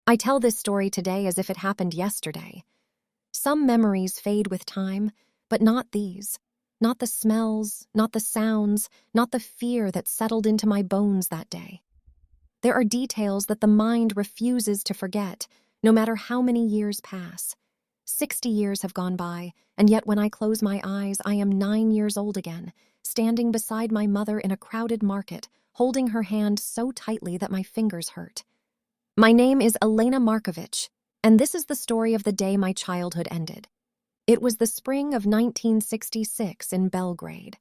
I tell this story today as if it happened yesterday. Some memories fade with time, but not these. Not the smells, not the sounds, not the fear that settled into my bones that day. There are details that the mind refuses to forget, no matter how many years pass. 60 years have gone by, and yet when I close my eyes, I am 9 years old again, standing beside my mother in a crowded market, holding her hand so tightly that my fingers hurt. My name is Elena Markovich, and this is the story of the day my childhood ended. It was the spring of 1966 in Belgrade.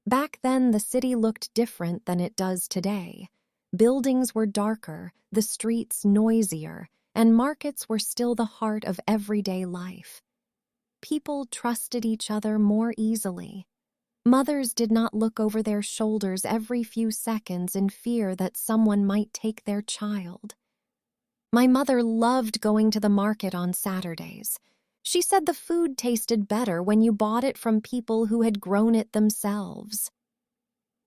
Back then, the city looked different than it does today. Buildings were darker, the streets noisier, and markets were still the heart of everyday life. People trusted each other more easily. Mothers did not look over their shoulders every few seconds in fear that someone might take their child. My mother loved going to the market on Saturdays. She said the food tasted better when you bought it from people who had grown it themselves.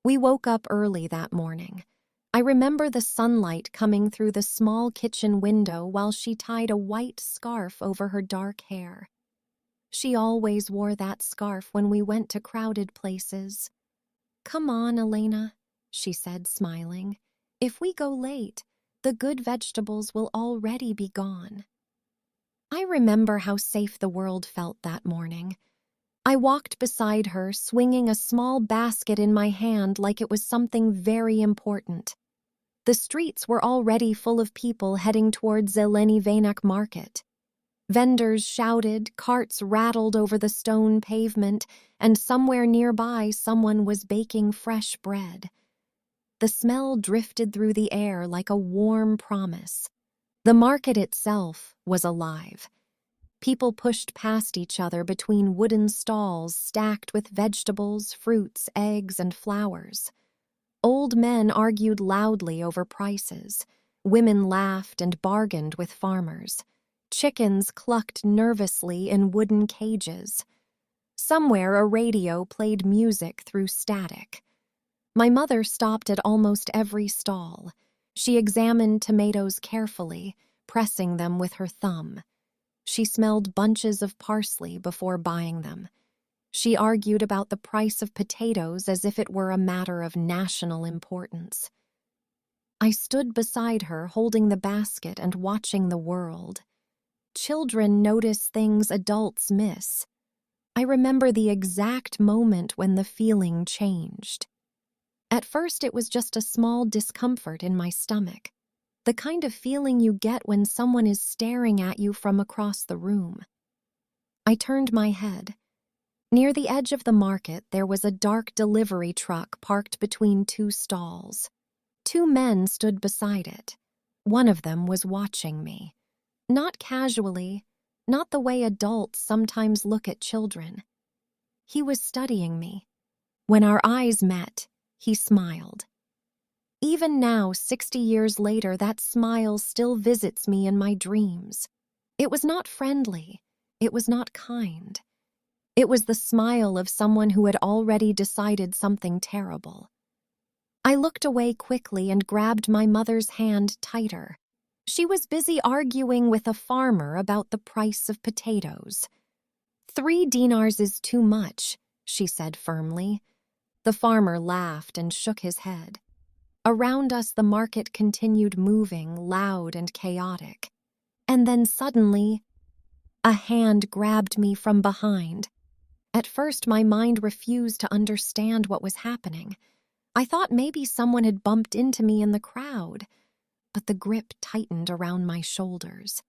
We woke up early that morning. I remember the sunlight coming through the small kitchen window while she tied a white scarf over her dark hair. She always wore that scarf when we went to crowded places. "Come on, Elena," she said, smiling. "If we go late, the good vegetables will already be gone." I remember how safe the world felt that morning. I walked beside her, swinging a small basket in my hand like it was something very important. The streets were already full of people heading toward Zeleni Venak market. Vendors shouted, carts rattled over the stone pavement, and somewhere nearby someone was baking fresh bread. The smell drifted through the air like a warm promise. The market itself was alive. People pushed past each other between wooden stalls stacked with vegetables, fruits, eggs, and flowers. Old men argued loudly over prices. Women laughed and bargained with farmers. Chickens clucked nervously in wooden cages. Somewhere a radio played music through static. My mother stopped at almost every stall. She examined tomatoes carefully, pressing them with her thumb. She smelled bunches of parsley before buying them. She argued about the price of potatoes as if it were a matter of national importance. I stood beside her, holding the basket and watching the world. Children notice things adults miss. I remember the exact moment when the feeling changed. At first, it was just a small discomfort in my stomach, the kind of feeling you get when someone is staring at you from across the room. I turned my head. Near the edge of the market, there was a dark delivery truck parked between two stalls. Two men stood beside it. One of them was watching me. Not casually, not the way adults sometimes look at children. He was studying me. When our eyes met, he smiled. Even now, 60 years later, that smile still visits me in my dreams. It was not friendly. It was not kind. It was the smile of someone who had already decided something terrible. I looked away quickly and grabbed my mother's hand tighter. She was busy arguing with a farmer about the price of potatoes. 3 dinars is too much, she said firmly. The farmer laughed and shook his head. Around us, the market continued moving, loud and chaotic. And then suddenly, a hand grabbed me from behind. At first, my mind refused to understand what was happening. I thought maybe someone had bumped into me in the crowd, but the grip tightened around my shoulders.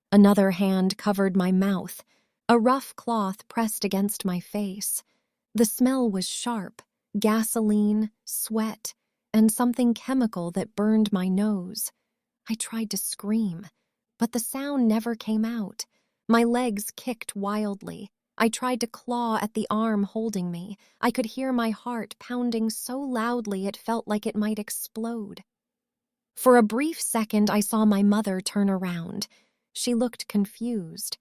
Another hand covered my mouth. A rough cloth pressed against my face. The smell was sharp, gasoline, sweat, and something chemical that burned my nose. I tried to scream, but the sound never came out. My legs kicked wildly. I tried to claw at the arm holding me. I could hear my heart pounding so loudly it felt like it might explode. For a brief second, I saw my mother turn around. She looked confused,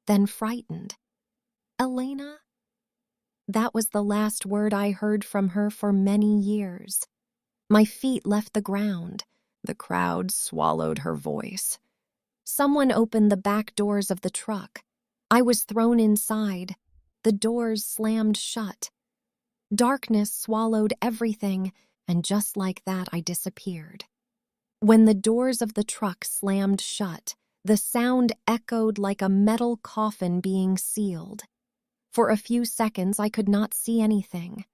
then frightened. "Elena?" That was the last word I heard from her for many years. My feet left the ground. The crowd swallowed her voice. Someone opened the back doors of the truck. I was thrown inside. The doors slammed shut. Darkness swallowed everything, and just like that, I disappeared. When the doors of the truck slammed shut, the sound echoed like a metal coffin being sealed. For a few seconds, I could not see anything.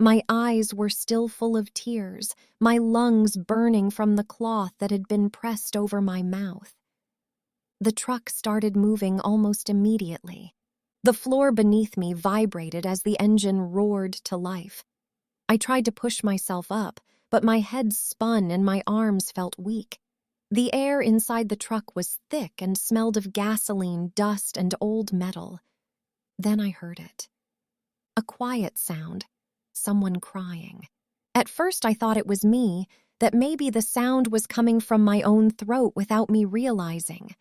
My eyes were still full of tears, my lungs burning from the cloth that had been pressed over my mouth. The truck started moving almost immediately. The floor beneath me vibrated as the engine roared to life. I tried to push myself up, but my head spun and my arms felt weak. The air inside the truck was thick and smelled of gasoline, dust, and old metal. Then I heard it. A quiet sound, someone crying. At first I thought it was me, that maybe the sound was coming from my own throat without me realizing.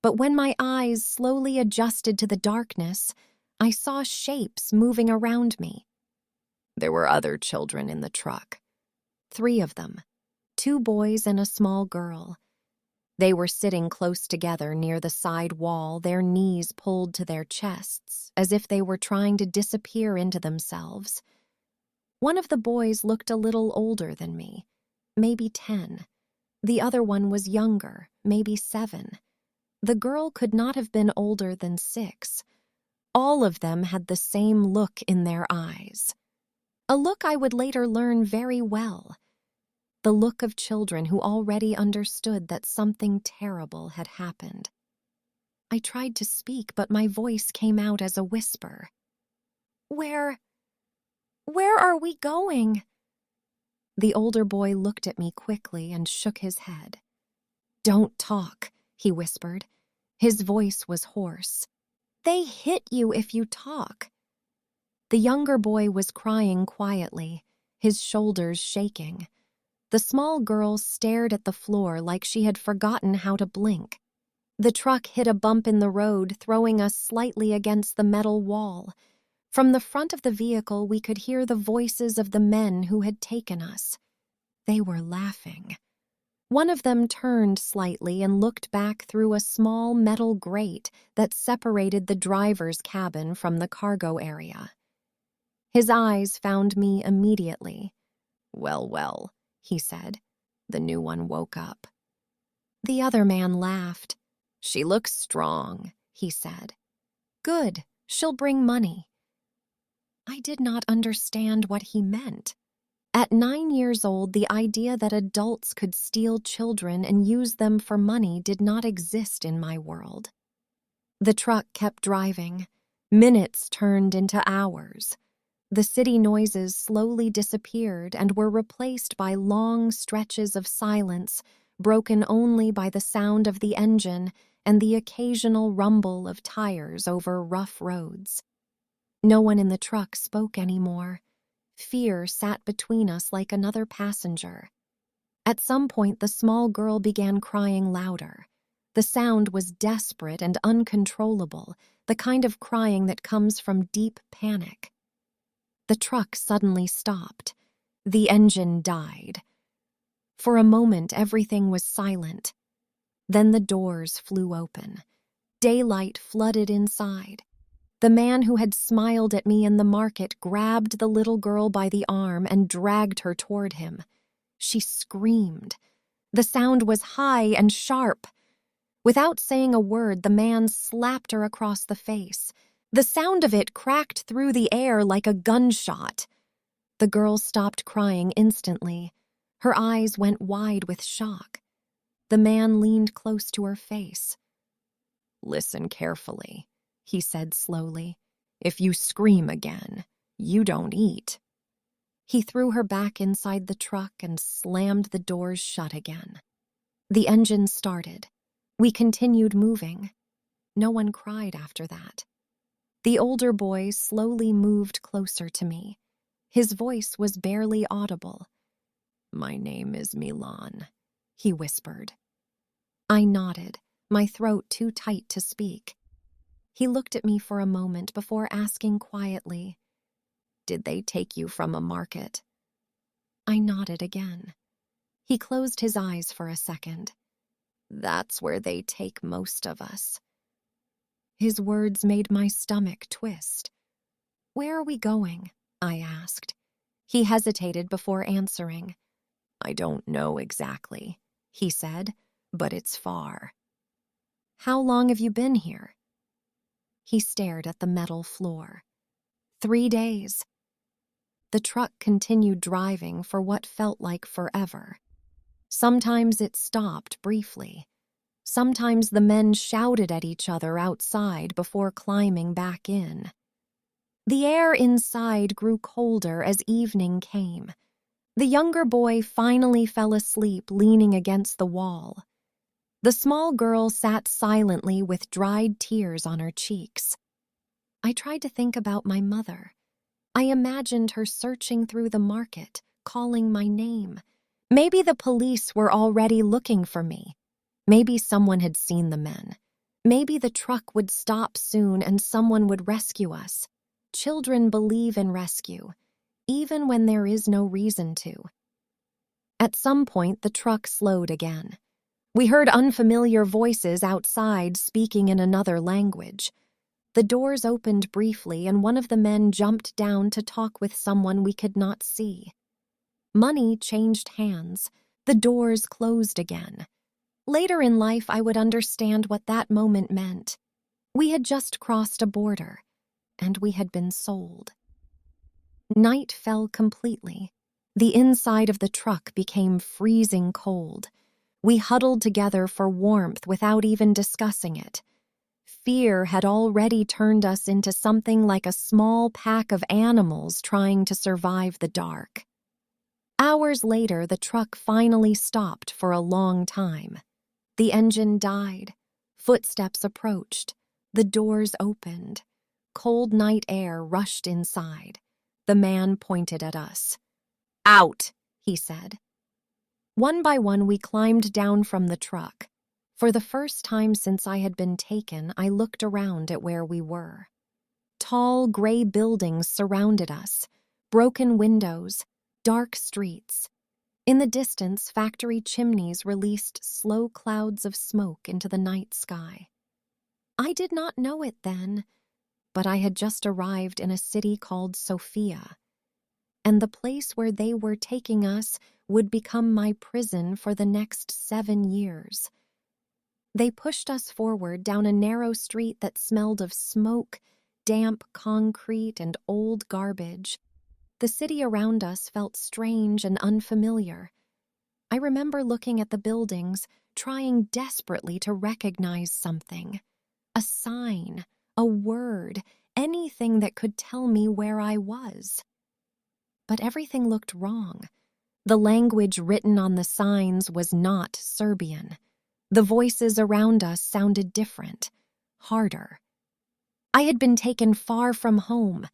But when my eyes slowly adjusted to the darkness, I saw shapes moving around me. There were other children in the truck. 3 of them, 2 boys and a small girl. They were sitting close together near the side wall, their knees pulled to their chests, as if they were trying to disappear into themselves. One of the boys looked a little older than me, maybe 10. The other one was younger, maybe 7. The girl could not have been older than 6. All of them had the same look in their eyes. A look I would later learn very well. The look of children who already understood that something terrible had happened. I tried to speak, but my voice came out as a whisper. Where are we going?" The older boy looked at me quickly and shook his head. "Don't talk," he whispered. His voice was hoarse. "They hit you if you talk." The younger boy was crying quietly, his shoulders shaking. The small girl stared at the floor like she had forgotten how to blink. The truck hit a bump in the road, throwing us slightly against the metal wall. From the front of the vehicle, we could hear the voices of the men who had taken us. They were laughing. One of them turned slightly and looked back through a small metal grate that separated the driver's cabin from the cargo area. His eyes found me immediately. Well, he said. The new one woke up. The other man laughed. "She looks strong," he said. "Good, she'll bring money." I did not understand what he meant. At 9 years old, the idea that adults could steal children and use them for money did not exist in my world. The truck kept driving. Minutes turned into hours. The city noises slowly disappeared and were replaced by long stretches of silence, broken only by the sound of the engine and the occasional rumble of tires over rough roads. No one in the truck spoke anymore. Fear sat between us like another passenger. At some point, the small girl began crying louder. The sound was desperate and uncontrollable, the kind of crying that comes from deep panic. The truck suddenly stopped. The engine died. For a moment, everything was silent. Then the doors flew open. Daylight flooded inside. The man who had smiled at me in the market grabbed the little girl by the arm and dragged her toward him. She screamed. The sound was high and sharp. Without saying a word, the man slapped her across the face. The sound of it cracked through the air like a gunshot. The girl stopped crying instantly. Her eyes went wide with shock. The man leaned close to her face. "Listen carefully," he said slowly. "If you scream again, you don't eat." He threw her back inside the truck and slammed the doors shut again. The engine started. We continued moving. No one cried after that. The older boy slowly moved closer to me. His voice was barely audible. "My name is Milan," he whispered. I nodded, my throat too tight to speak. He looked at me for a moment before asking quietly, "Did they take you from a market?" I nodded again. He closed his eyes for a second. That's where they take most of us." His words made my stomach twist. "Where are we going?" I asked. He hesitated before answering. "I don't know exactly," he said, "but it's far." "How long have you been here?" He stared at the metal floor. 3 days. The truck continued driving for what felt like forever. Sometimes it stopped briefly. Sometimes the men shouted at each other outside before climbing back in. The air inside grew colder as evening came. The younger boy finally fell asleep leaning against the wall. The small girl sat silently with dried tears on her cheeks. I tried to think about my mother. I imagined her searching through the market, calling my name. Maybe the police were already looking for me. Maybe someone had seen the men. Maybe the truck would stop soon and someone would rescue us. Children believe in rescue, even when there is no reason to. At some point, the truck slowed again. We heard unfamiliar voices outside speaking in another language. The doors opened briefly and one of the men jumped down to talk with someone we could not see. Money changed hands. The doors closed again. Later in life, I would understand what that moment meant. We had just crossed a border, and we had been sold. Night fell completely. The inside of the truck became freezing cold. We huddled together for warmth without even discussing it. Fear had already turned us into something like a small pack of animals trying to survive the dark. Hours later, the truck finally stopped for a long time. The engine died. Footsteps approached. The doors opened. Cold night air rushed inside. The man pointed at us. "Out," he said. One by one, we climbed down from the truck. For the first time since I had been taken, I looked around at where we were. Tall, gray buildings surrounded us. Broken windows. Dark streets. In the distance, factory chimneys released slow clouds of smoke into the night sky. I did not know it then, but I had just arrived in a city called Sofia, and the place where they were taking us would become my prison for the next 7 years. They pushed us forward down a narrow street that smelled of smoke, damp concrete, and old garbage. The city around us felt strange and unfamiliar. I remember looking at the buildings, trying desperately to recognize something. A sign, a word, anything that could tell me where I was. But everything looked wrong. The language written on the signs was not Serbian. The voices around us sounded different, harder. I had been taken far from home.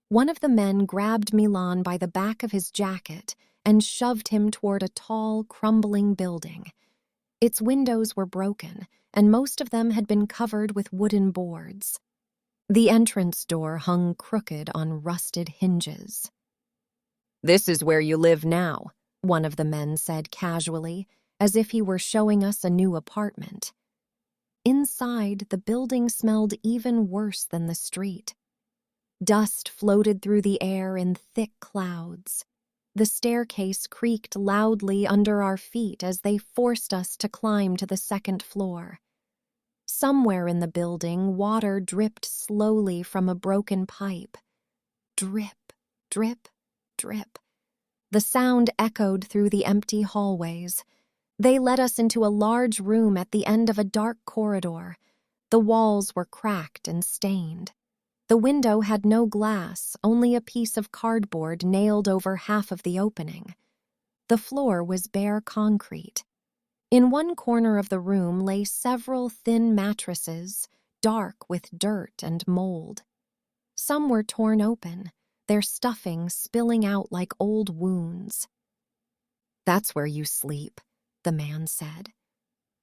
One of the men grabbed Milan by the back of his jacket and shoved him toward a tall, crumbling building. Its windows were broken, and most of them had been covered with wooden boards. The entrance door hung crooked on rusted hinges. "This is where you live now," one of the men said casually, as if he were showing us a new apartment. Inside, the building smelled even worse than the street. Dust floated through the air in thick clouds. The staircase creaked loudly under our feet as they forced us to climb to the second floor. Somewhere in the building, water dripped slowly from a broken pipe. Drip, drip, drip. The sound echoed through the empty hallways. They led us into a large room at the end of a dark corridor. The walls were cracked and stained. The window had no glass, only a piece of cardboard nailed over half of the opening. The floor was bare concrete. In one corner of the room lay several thin mattresses, dark with dirt and mold. Some were torn open, their stuffing spilling out like old wounds. "That's where you sleep," the man said.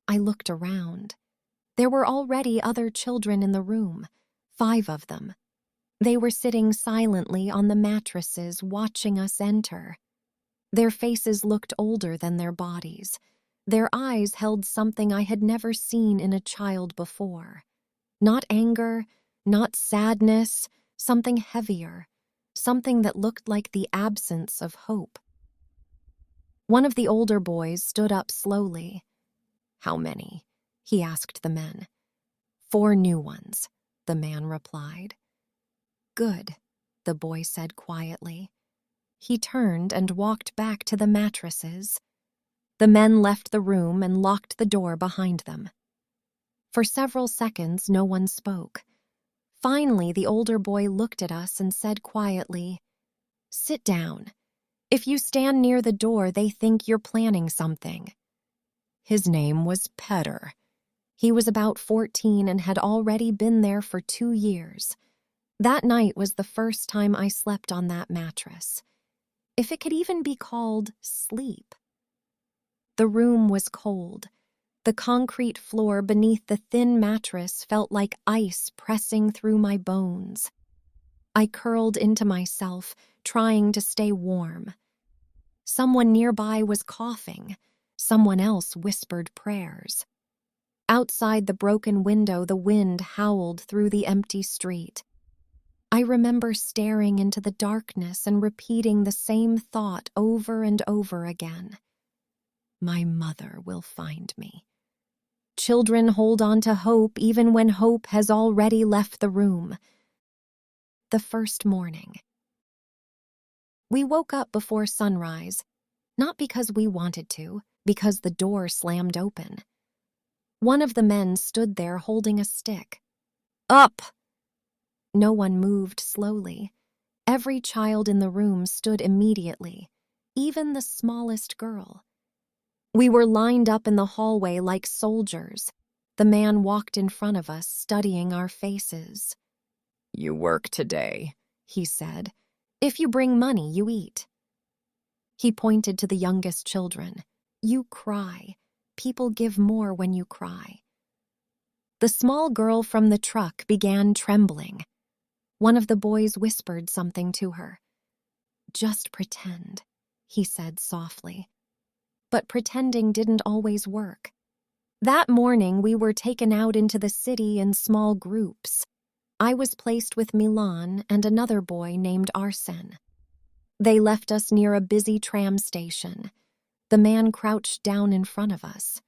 I looked around. There were already other children in the room, 5 of them. They were sitting silently on the mattresses, watching us enter. Their faces looked older than their bodies. Their eyes held something I had never seen in a child before. Not anger, not sadness, something heavier, something that looked like the absence of hope. One of the older boys stood up slowly. "How many?" he asked the men. "4 new ones," the man replied. "Good," the boy said quietly. He turned and walked back to the mattresses. The men left the room and locked the door behind them. For several seconds, no one spoke. Finally, the older boy looked at us and said quietly, "Sit down. If you stand near the door, they think you're planning something." His name was Petter. He was about 14 and had already been there for 2 years. That night was the first time I slept on that mattress. If it could even be called sleep. The room was cold. The concrete floor beneath the thin mattress felt like ice pressing through my bones. I curled into myself, trying to stay warm. Someone nearby was coughing. Someone else whispered prayers. Outside the broken window, the wind howled through the empty street. I remember staring into the darkness and repeating the same thought over and over again. My mother will find me. Children hold on to hope even when hope has already left the room. The first morning. We woke up before sunrise, not because we wanted to, because the door slammed open. One of the men stood there holding a stick. "Up!" No one moved slowly. Every child in the room stood immediately, even the smallest girl. We were lined up in the hallway like soldiers. The man walked in front of us, studying our faces. "You work today," he said. "If you bring money, you eat." He pointed to the youngest children. "You cry. People give more when you cry." The small girl from the truck began trembling. One of the boys whispered something to her. "Just pretend," he said softly. But pretending didn't always work. That morning, we were taken out into the city in small groups. I was placed with Milan and another boy named Arsen. They left us near a busy tram station. The man crouched down in front of us.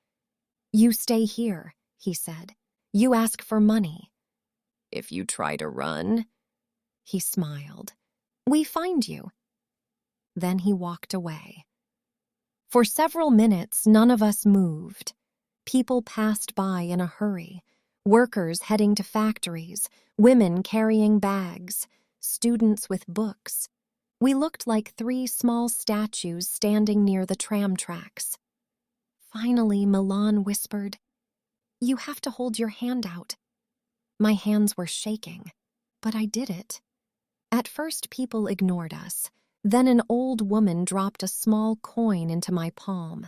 "You stay here," he said. "You ask for money. If you try to run," he smiled, "we find you." Then he walked away. For several minutes, none of us moved. People passed by in a hurry, workers heading to factories, women carrying bags, students with books. We looked like 3 small statues standing near the tram tracks. Finally, Milan whispered, "You have to hold your hand out." My hands were shaking, but I did it. At first, people ignored us. Then an old woman dropped a small coin into my palm.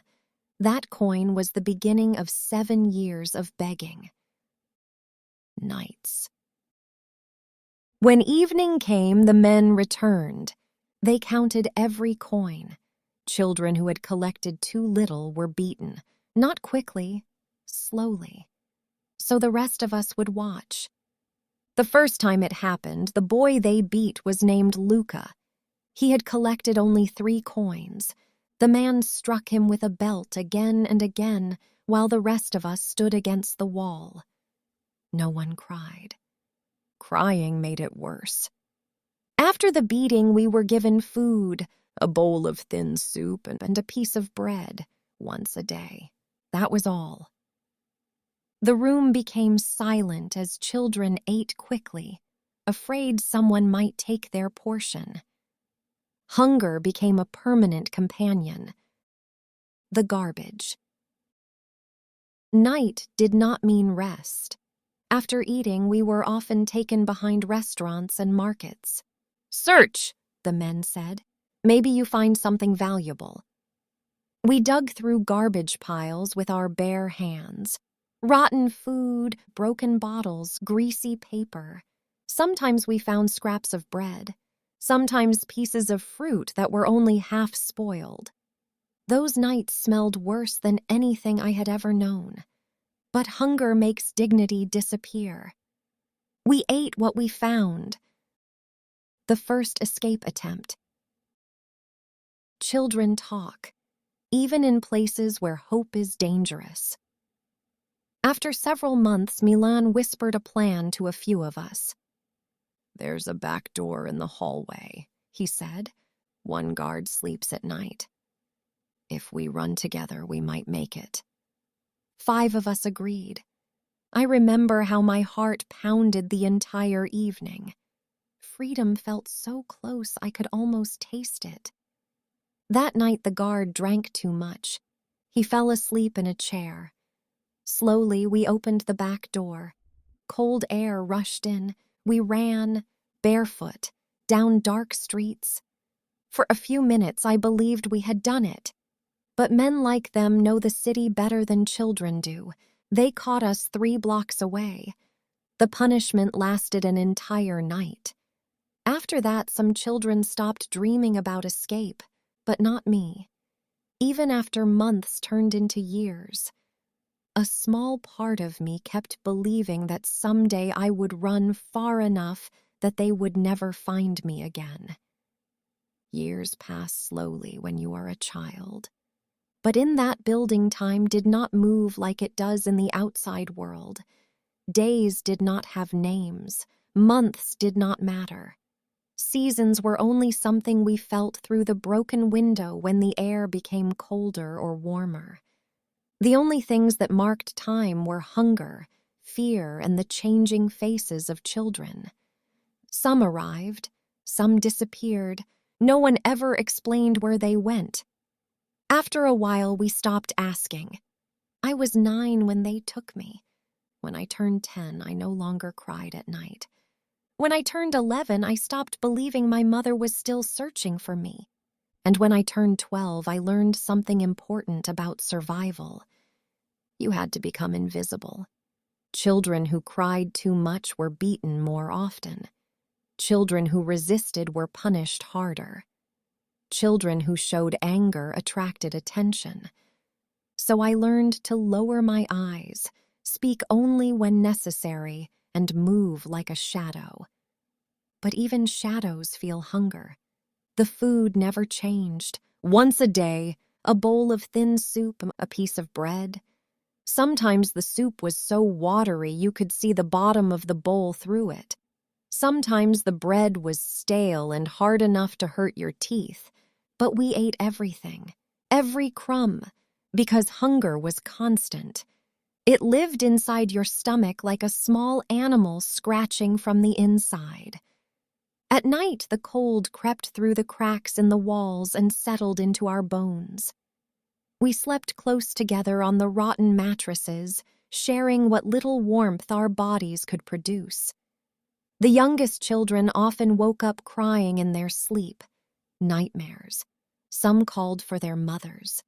That coin was the beginning of 7 years of begging. Nights. When evening came, the men returned. They counted every coin. Children who had collected too little were beaten, not quickly, slowly. So the rest of us would watch. The first time it happened, the boy they beat was named Luca. He had collected only 3 coins. The man struck him with a belt again and again, while the rest of us stood against the wall. No one cried. Crying made it worse. After the beating, we were given food, a bowl of thin soup and a piece of bread, once a day. That was all. The room became silent as children ate quickly, afraid someone might take their portion. Hunger became a permanent companion. The garbage. Night did not mean rest. After eating, we were often taken behind restaurants and markets. "Search," the men said. "Maybe you find something valuable." We dug through garbage piles with our bare hands. Rotten food, broken bottles, greasy paper. Sometimes we found scraps of bread. Sometimes pieces of fruit that were only half spoiled. Those nights smelled worse than anything I had ever known. But hunger makes dignity disappear. We ate what we found. The first escape attempt. Children talk, even in places where hope is dangerous. After several months, Milan whispered a plan to a few of us. "There's a back door in the hallway," he said. "One guard sleeps at night. If we run together, we might make it." 5 of us agreed. I remember how my heart pounded the entire evening. Freedom felt so close I could almost taste it. That night the guard drank too much. He fell asleep in a chair. Slowly we opened the back door. Cold air rushed in. We ran, barefoot, down dark streets. For a few minutes I believed we had done it. But men like them know the city better than children do. They caught us 3 blocks away. The punishment lasted an entire night. After that, some children stopped dreaming about escape, but not me. Even after months turned into years, a small part of me kept believing that someday I would run far enough that they would never find me again. Years pass slowly when you are a child. But in that building, time did not move like it does in the outside world. Days did not have names. Months did not matter. Seasons were only something we felt through the broken window when the air became colder or warmer. The only things that marked time were hunger, fear, and the changing faces of children. Some arrived, some disappeared. No one ever explained where they went. After a while, we stopped asking. I was 9 when they took me. When I turned 10, I no longer cried at night. When I turned 11, I stopped believing my mother was still searching for me. And when I turned 12, I learned something important about survival. You had to become invisible. Children who cried too much were beaten more often. Children who resisted were punished harder. Children who showed anger attracted attention. So I learned to lower my eyes, speak only when necessary, and move like a shadow. But even shadows feel hunger. The food never changed. Once a day, a bowl of thin soup, a piece of bread. Sometimes the soup was so watery you could see the bottom of the bowl through it. Sometimes the bread was stale and hard enough to hurt your teeth. But we ate everything, every crumb, because hunger was constant. It lived inside your stomach like a small animal scratching from the inside. At night, the cold crept through the cracks in the walls and settled into our bones. We slept close together on the rotten mattresses, sharing what little warmth our bodies could produce. The youngest children often woke up crying in their sleep. Nightmares. Some called for their mothers.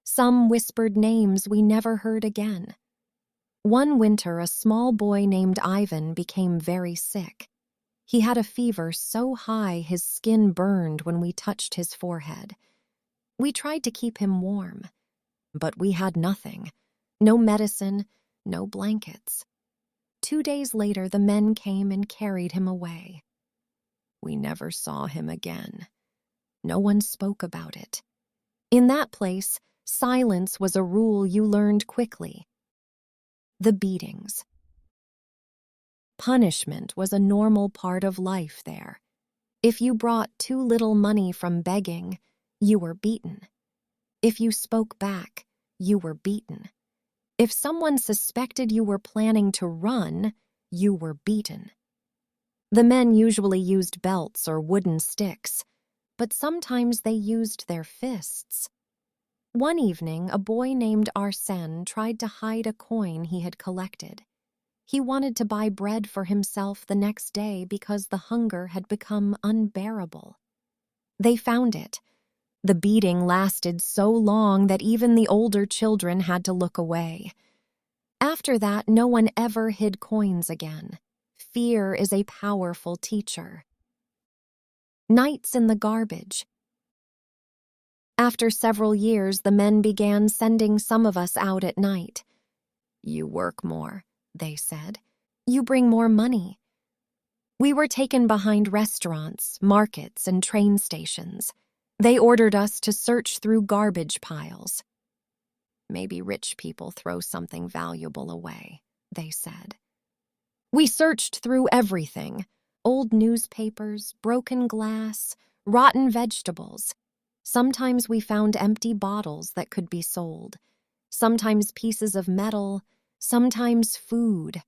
Some whispered names we never heard again. One winter, a small boy named Ivan became very sick. He had a fever so high his skin burned when we touched his forehead. We tried to keep him warm, but we had nothing. No medicine, no blankets. 2 days later, the men came and carried him away. We never saw him again. No one spoke about it. In that place, silence was a rule you learned quickly. The beatings. Punishment was a normal part of life there. If you brought too little money from begging, you were beaten. If you spoke back, you were beaten. If someone suspected you were planning to run, you were beaten. The men usually used belts or wooden sticks, but sometimes they used their fists. One evening, a boy named Arsène tried to hide a coin he had collected. He wanted to buy bread for himself the next day because the hunger had become unbearable. They found it. The beating lasted so long that even the older children had to look away. After that, no one ever hid coins again. Fear is a powerful teacher. Nights in the garbage. After several years, the men began sending some of us out at night. "You work more," they said. "You bring more money." We were taken behind restaurants, markets, and train stations. They ordered us to search through garbage piles. "Maybe rich people throw something valuable away," they said. We searched through everything: old newspapers, broken glass, rotten vegetables. Sometimes we found empty bottles that could be sold. Sometimes pieces of metal, sometimes food.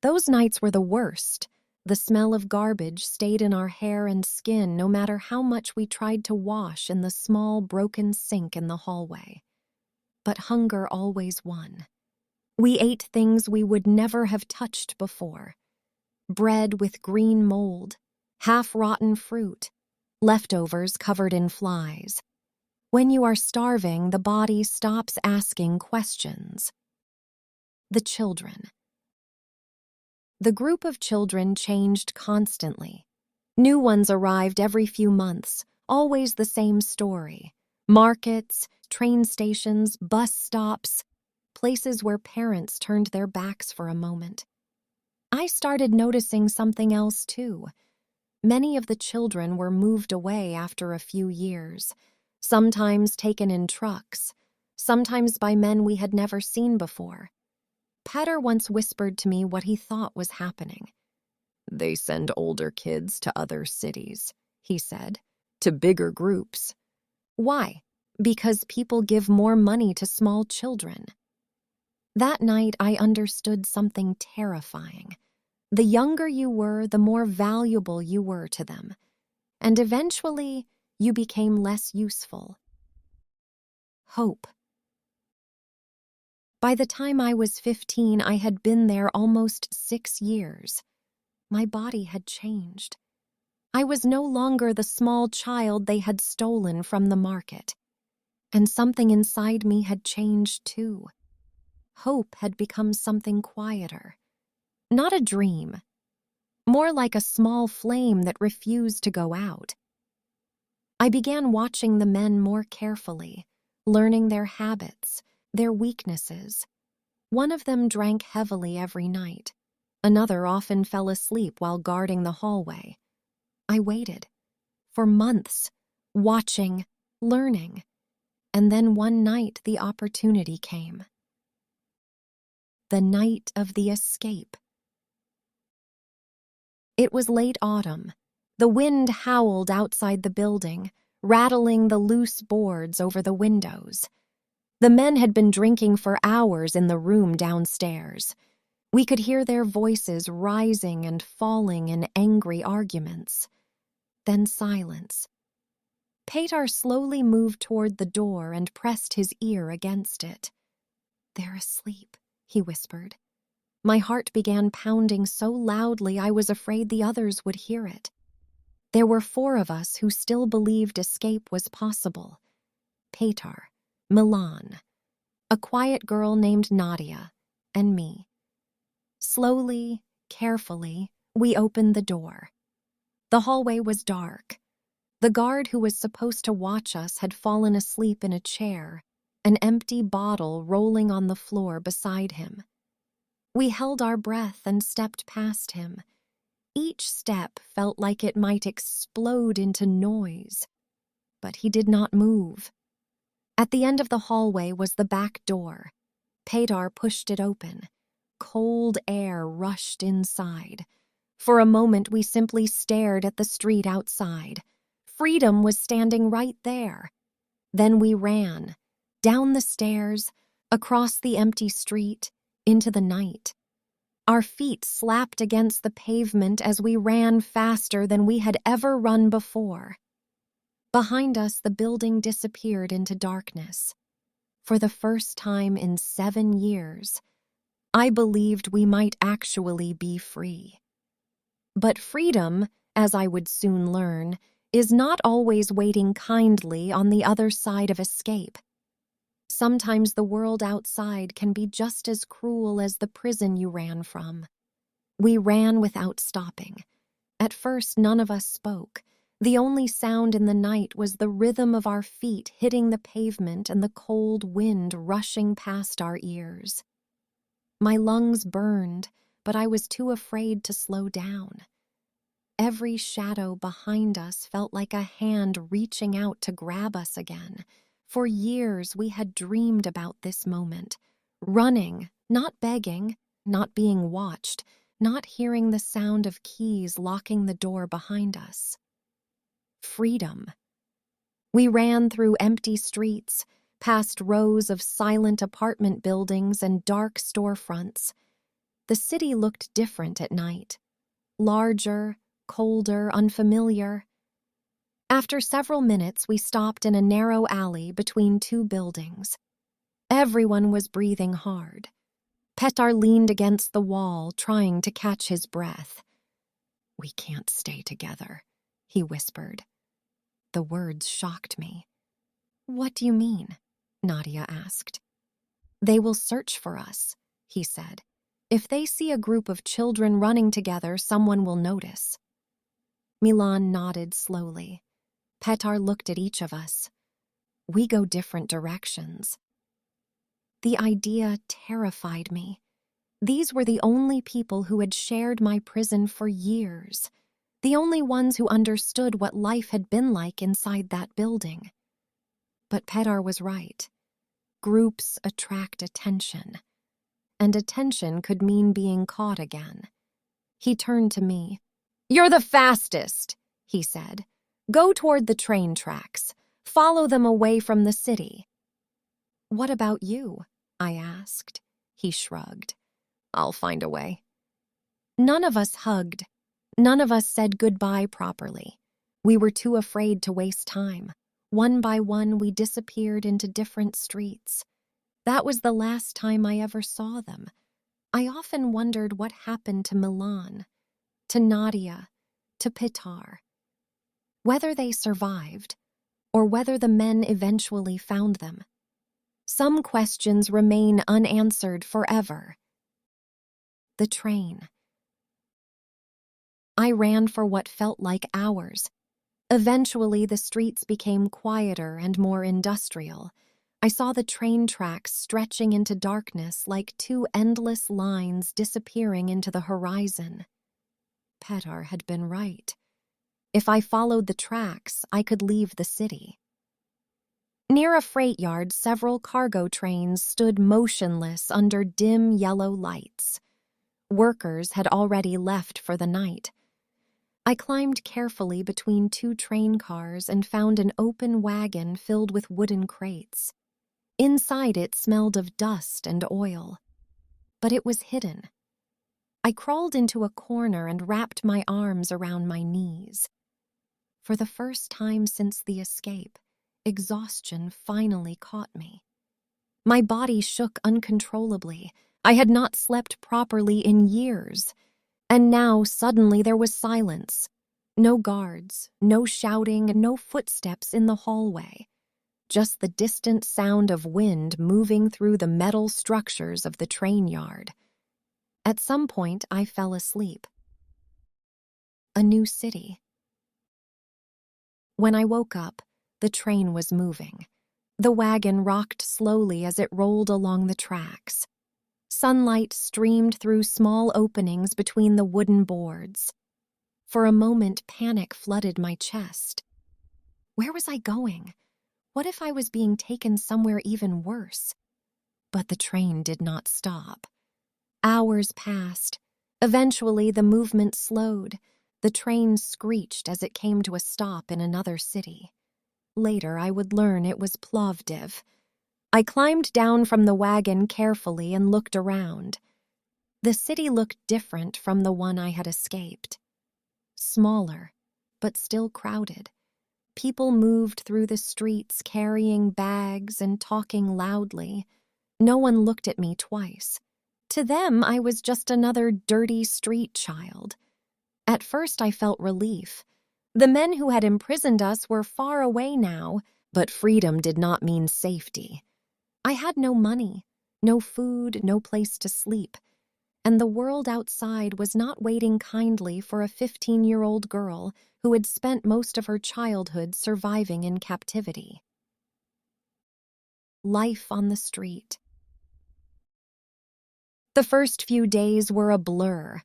Those nights were the worst. The smell of garbage stayed in our hair and skin no matter how much we tried to wash in the small broken sink in the hallway. But hunger always won. We ate things we would never have touched before: bread with green mold, half-rotten fruit, leftovers covered in flies. When you are starving, the body stops asking questions. The children. The group of children changed constantly. New ones arrived every few months, always the same story: markets, train stations, bus stops, places where parents turned their backs for a moment. I started noticing something else too. Many of the children were moved away after a few years, sometimes taken in trucks, sometimes by men we had never seen before. Petter once whispered to me what he thought was happening. "They send older kids to other cities," he said, "to bigger groups." "Why?" "Because people give more money to small children." That night I understood something terrifying. The younger you were, the more valuable you were to them. And eventually, you became less useful. Hope. By the time I was 15, I had been there almost 6 years. My body had changed. I was no longer the small child they had stolen from the market. And something inside me had changed too. Hope had become something quieter. Not a dream. More like a small flame that refused to go out. I began watching the men more carefully, learning their habits, their weaknesses. One of them drank heavily every night. Another often fell asleep while guarding the hallway. I waited, for months, watching, learning, and then one night the opportunity came. The night of the escape. It was late autumn. The wind howled outside the building, rattling the loose boards over the windows. The men had been drinking for hours in the room downstairs. We could hear their voices rising and falling in angry arguments. Then silence. Petar slowly moved toward the door and pressed his ear against it. "They're asleep," he whispered. My heart began pounding so loudly I was afraid the others would hear it. There were 4 of us who still believed escape was possible: Petar, Milan, a quiet girl named Nadia, and me. Slowly, carefully, we opened the door. The hallway was dark. The guard who was supposed to watch us had fallen asleep in a chair, an empty bottle rolling on the floor beside him. We held our breath and stepped past him. Each step felt like it might explode into noise. But he did not move. At the end of the hallway was the back door. Petar pushed it open. Cold air rushed inside. For a moment we simply stared at the street outside. Freedom was standing right there. Then we ran, down the stairs, across the empty street, into the night. Our feet slapped against the pavement as we ran faster than we had ever run before. Behind us, the building disappeared into darkness. For the first time in 7 years, I believed we might actually be free. But freedom, as I would soon learn, is not always waiting kindly on the other side of escape. Sometimes the world outside can be just as cruel as the prison you ran from. We ran without stopping. At first, none of us spoke. The only sound in the night was the rhythm of our feet hitting the pavement and the cold wind rushing past our ears. My lungs burned, but I was too afraid to slow down. Every shadow behind us felt like a hand reaching out to grab us again. For years we had dreamed about this moment, running, not begging, not being watched, not hearing the sound of keys locking the door behind us. Freedom. We ran through empty streets, past rows of silent apartment buildings and dark storefronts. The city looked different at night. Larger, colder, unfamiliar. After several minutes, we stopped in a narrow alley between two buildings. Everyone was breathing hard. Petar leaned against the wall, trying to catch his breath. "We can't stay together," he whispered. The words shocked me. "What do you mean?" Nadia asked. "They will search for us," he said. "If they see a group of children running together, someone will notice." Milan nodded slowly. Petar looked at each of us. We go different directions. The idea terrified me. These were the only people who had shared my prison for years, the only ones who understood what life had been like inside that building. But Petar was right. Groups attract attention, and attention could mean being caught again. He turned to me. "You're the fastest," he said. "Go toward the train tracks. Follow them away from the city." "What about you?" I asked. He shrugged. "I'll find a way." None of us hugged. None of us said goodbye properly. We were too afraid to waste time. One by one, we disappeared into different streets. That was the last time I ever saw them. I often wondered what happened to Milan, to Nadia, to Petar. Whether they survived, or whether the men eventually found them. Some questions remain unanswered forever. The train. I ran for what felt like hours. Eventually, the streets became quieter and more industrial. I saw the train tracks stretching into darkness like two endless lines disappearing into the horizon. Petar had been right. If I followed the tracks, I could leave the city. Near a freight yard, several cargo trains stood motionless under dim yellow lights. Workers had already left for the night. I climbed carefully between two train cars and found an open wagon filled with wooden crates. Inside it smelled of dust and oil, but it was hidden. I crawled into a corner and wrapped my arms around my knees. For the first time since the escape, exhaustion finally caught me. My body shook uncontrollably. I had not slept properly in years. And now, suddenly, there was silence. No guards, no shouting, no footsteps in the hallway. Just the distant sound of wind moving through the metal structures of the train yard. At some point, I fell asleep. A new city. When I woke up, the train was moving. The wagon rocked slowly as it rolled along the tracks. Sunlight streamed through small openings between the wooden boards. For a moment, panic flooded my chest. Where was I going? What if I was being taken somewhere even worse? But the train did not stop. Hours passed. Eventually, the movement slowed. The train screeched as it came to a stop in another city. Later, I would learn it was Plovdiv. I climbed down from the wagon carefully and looked around. The city looked different from the one I had escaped. Smaller, but still crowded. People moved through the streets carrying bags and talking loudly. No one looked at me twice. To them, I was just another dirty street child. At first, I felt relief. The men who had imprisoned us were far away now, but freedom did not mean safety. I had no money, no food, no place to sleep. and the world outside was not waiting kindly for a 15-year-old girl who had spent most of her childhood surviving in captivity. Life on the street. The first few days were a blur.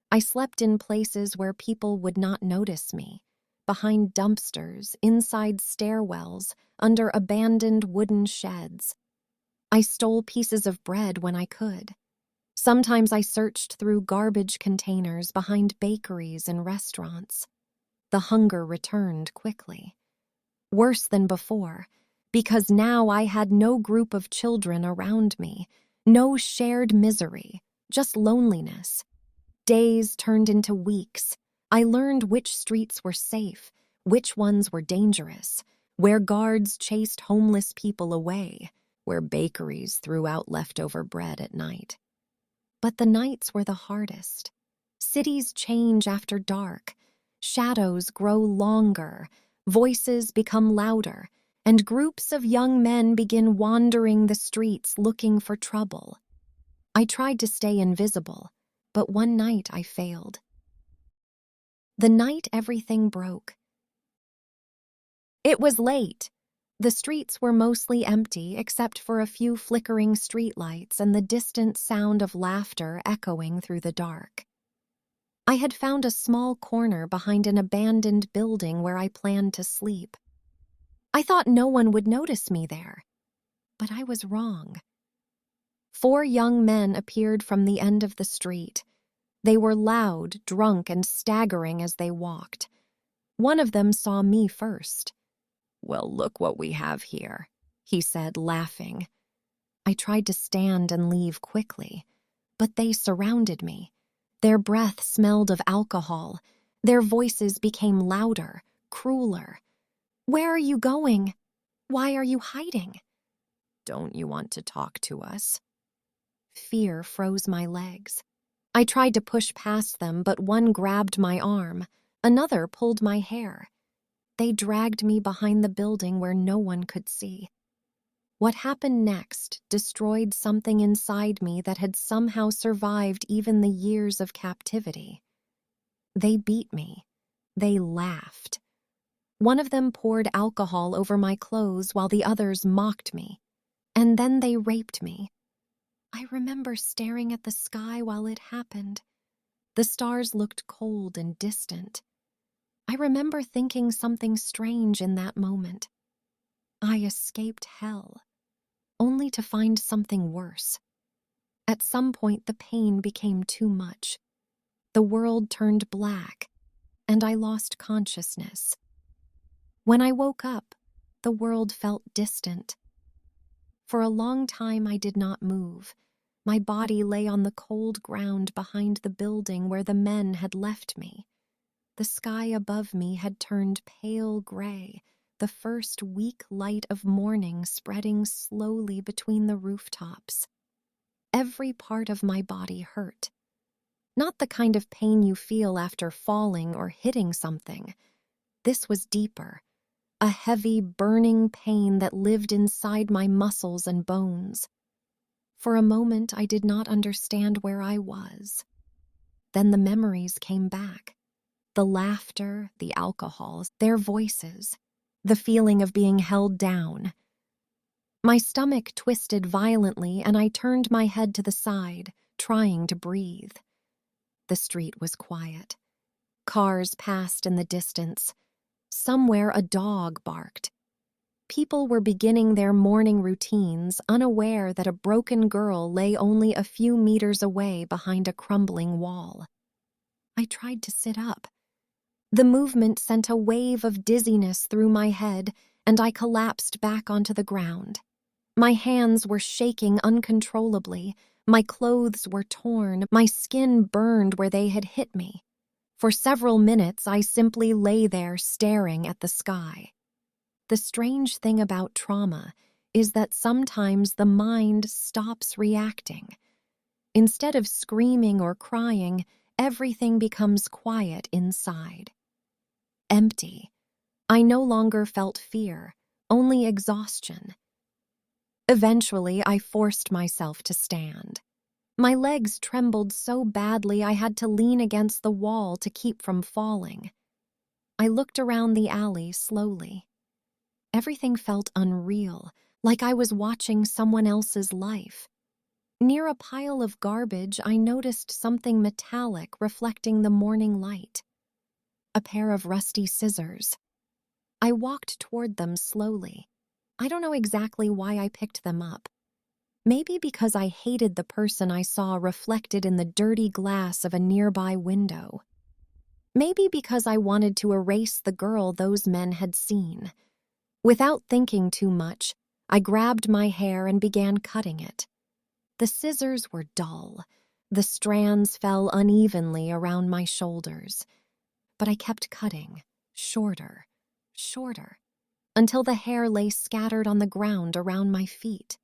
I slept in places where people would not notice me, behind dumpsters, inside stairwells, under abandoned wooden sheds. I stole pieces of bread when I could. Sometimes I searched through garbage containers behind bakeries and restaurants. The hunger returned quickly. Worse than before, because now I had no group of children around me, no shared misery, just loneliness. Days turned into weeks. I learned which streets were safe, which ones were dangerous, where guards chased homeless people away, where bakeries threw out leftover bread at night. But the nights were the hardest. Cities change after dark. Shadows grow longer, voices become louder, and groups of young men begin wandering the streets looking for trouble. I tried to stay invisible, but one night I failed. The night everything broke. It was late. The streets were mostly empty except for a few flickering streetlights and the distant sound of laughter echoing through the dark. I had found a small corner behind an abandoned building where I planned to sleep. I thought no one would notice me there, but I was wrong. 4 young men appeared from the end of the street. They were loud, drunk, and staggering as they walked. One of them saw me first. "Well, look what we have here," he said, laughing. I tried to stand and leave quickly, but they surrounded me. Their breath smelled of alcohol. Their voices became louder, crueler. "Where are you going? Why are you hiding?" "Don't you want to talk to us?" Fear froze my legs. I tried to push past them, but one grabbed my arm. Another pulled my hair. They dragged me behind the building where no one could see. What happened next destroyed something inside me that had somehow survived even the years of captivity. They beat me. They laughed. One of them poured alcohol over my clothes while the others mocked me. And then they raped me. I remember staring at the sky while it happened. The stars looked cold and distant. I remember thinking something strange in that moment. I escaped hell, only to find something worse. At some point, the pain became too much. The world turned black, and I lost consciousness. When I woke up, the world felt distant. For a long time, I did not move. My body lay on the cold ground behind the building where the men had left me. The sky above me had turned pale gray, the first weak light of morning spreading slowly between the rooftops. Every part of my body hurt. Not the kind of pain you feel after falling or hitting something. This was deeper, a heavy, burning pain that lived inside my muscles and bones. For a moment, I did not understand where I was. Then the memories came back. The laughter, the alcohol, their voices, the feeling of being held down. My stomach twisted violently and I turned my head to the side, trying to breathe. The street was quiet. Cars passed in the distance. Somewhere a dog barked. People were beginning their morning routines, unaware that a broken girl lay only a few meters away behind a crumbling wall. I tried to sit up. The movement sent a wave of dizziness through my head, and I collapsed back onto the ground. My hands were shaking uncontrollably, my clothes were torn, my skin burned where they had hit me. For several minutes, I simply lay there staring at the sky. The strange thing about trauma is that sometimes the mind stops reacting. Instead of screaming or crying, everything becomes quiet inside. Empty. I no longer felt fear, only exhaustion. Eventually, I forced myself to stand. My legs trembled so badly I had to lean against the wall to keep from falling. I looked around the alley slowly. Everything felt unreal, like I was watching someone else's life. Near a pile of garbage, I noticed something metallic reflecting the morning light. A pair of rusty scissors. I walked toward them slowly. I don't know exactly why I picked them up. Maybe because I hated the person I saw reflected in the dirty glass of a nearby window. Maybe because I wanted to erase the girl those men had seen. Without thinking too much, I grabbed my hair and began cutting it. The scissors were dull. The strands fell unevenly around my shoulders. But I kept cutting, shorter, until the hair lay scattered on the ground around my feet.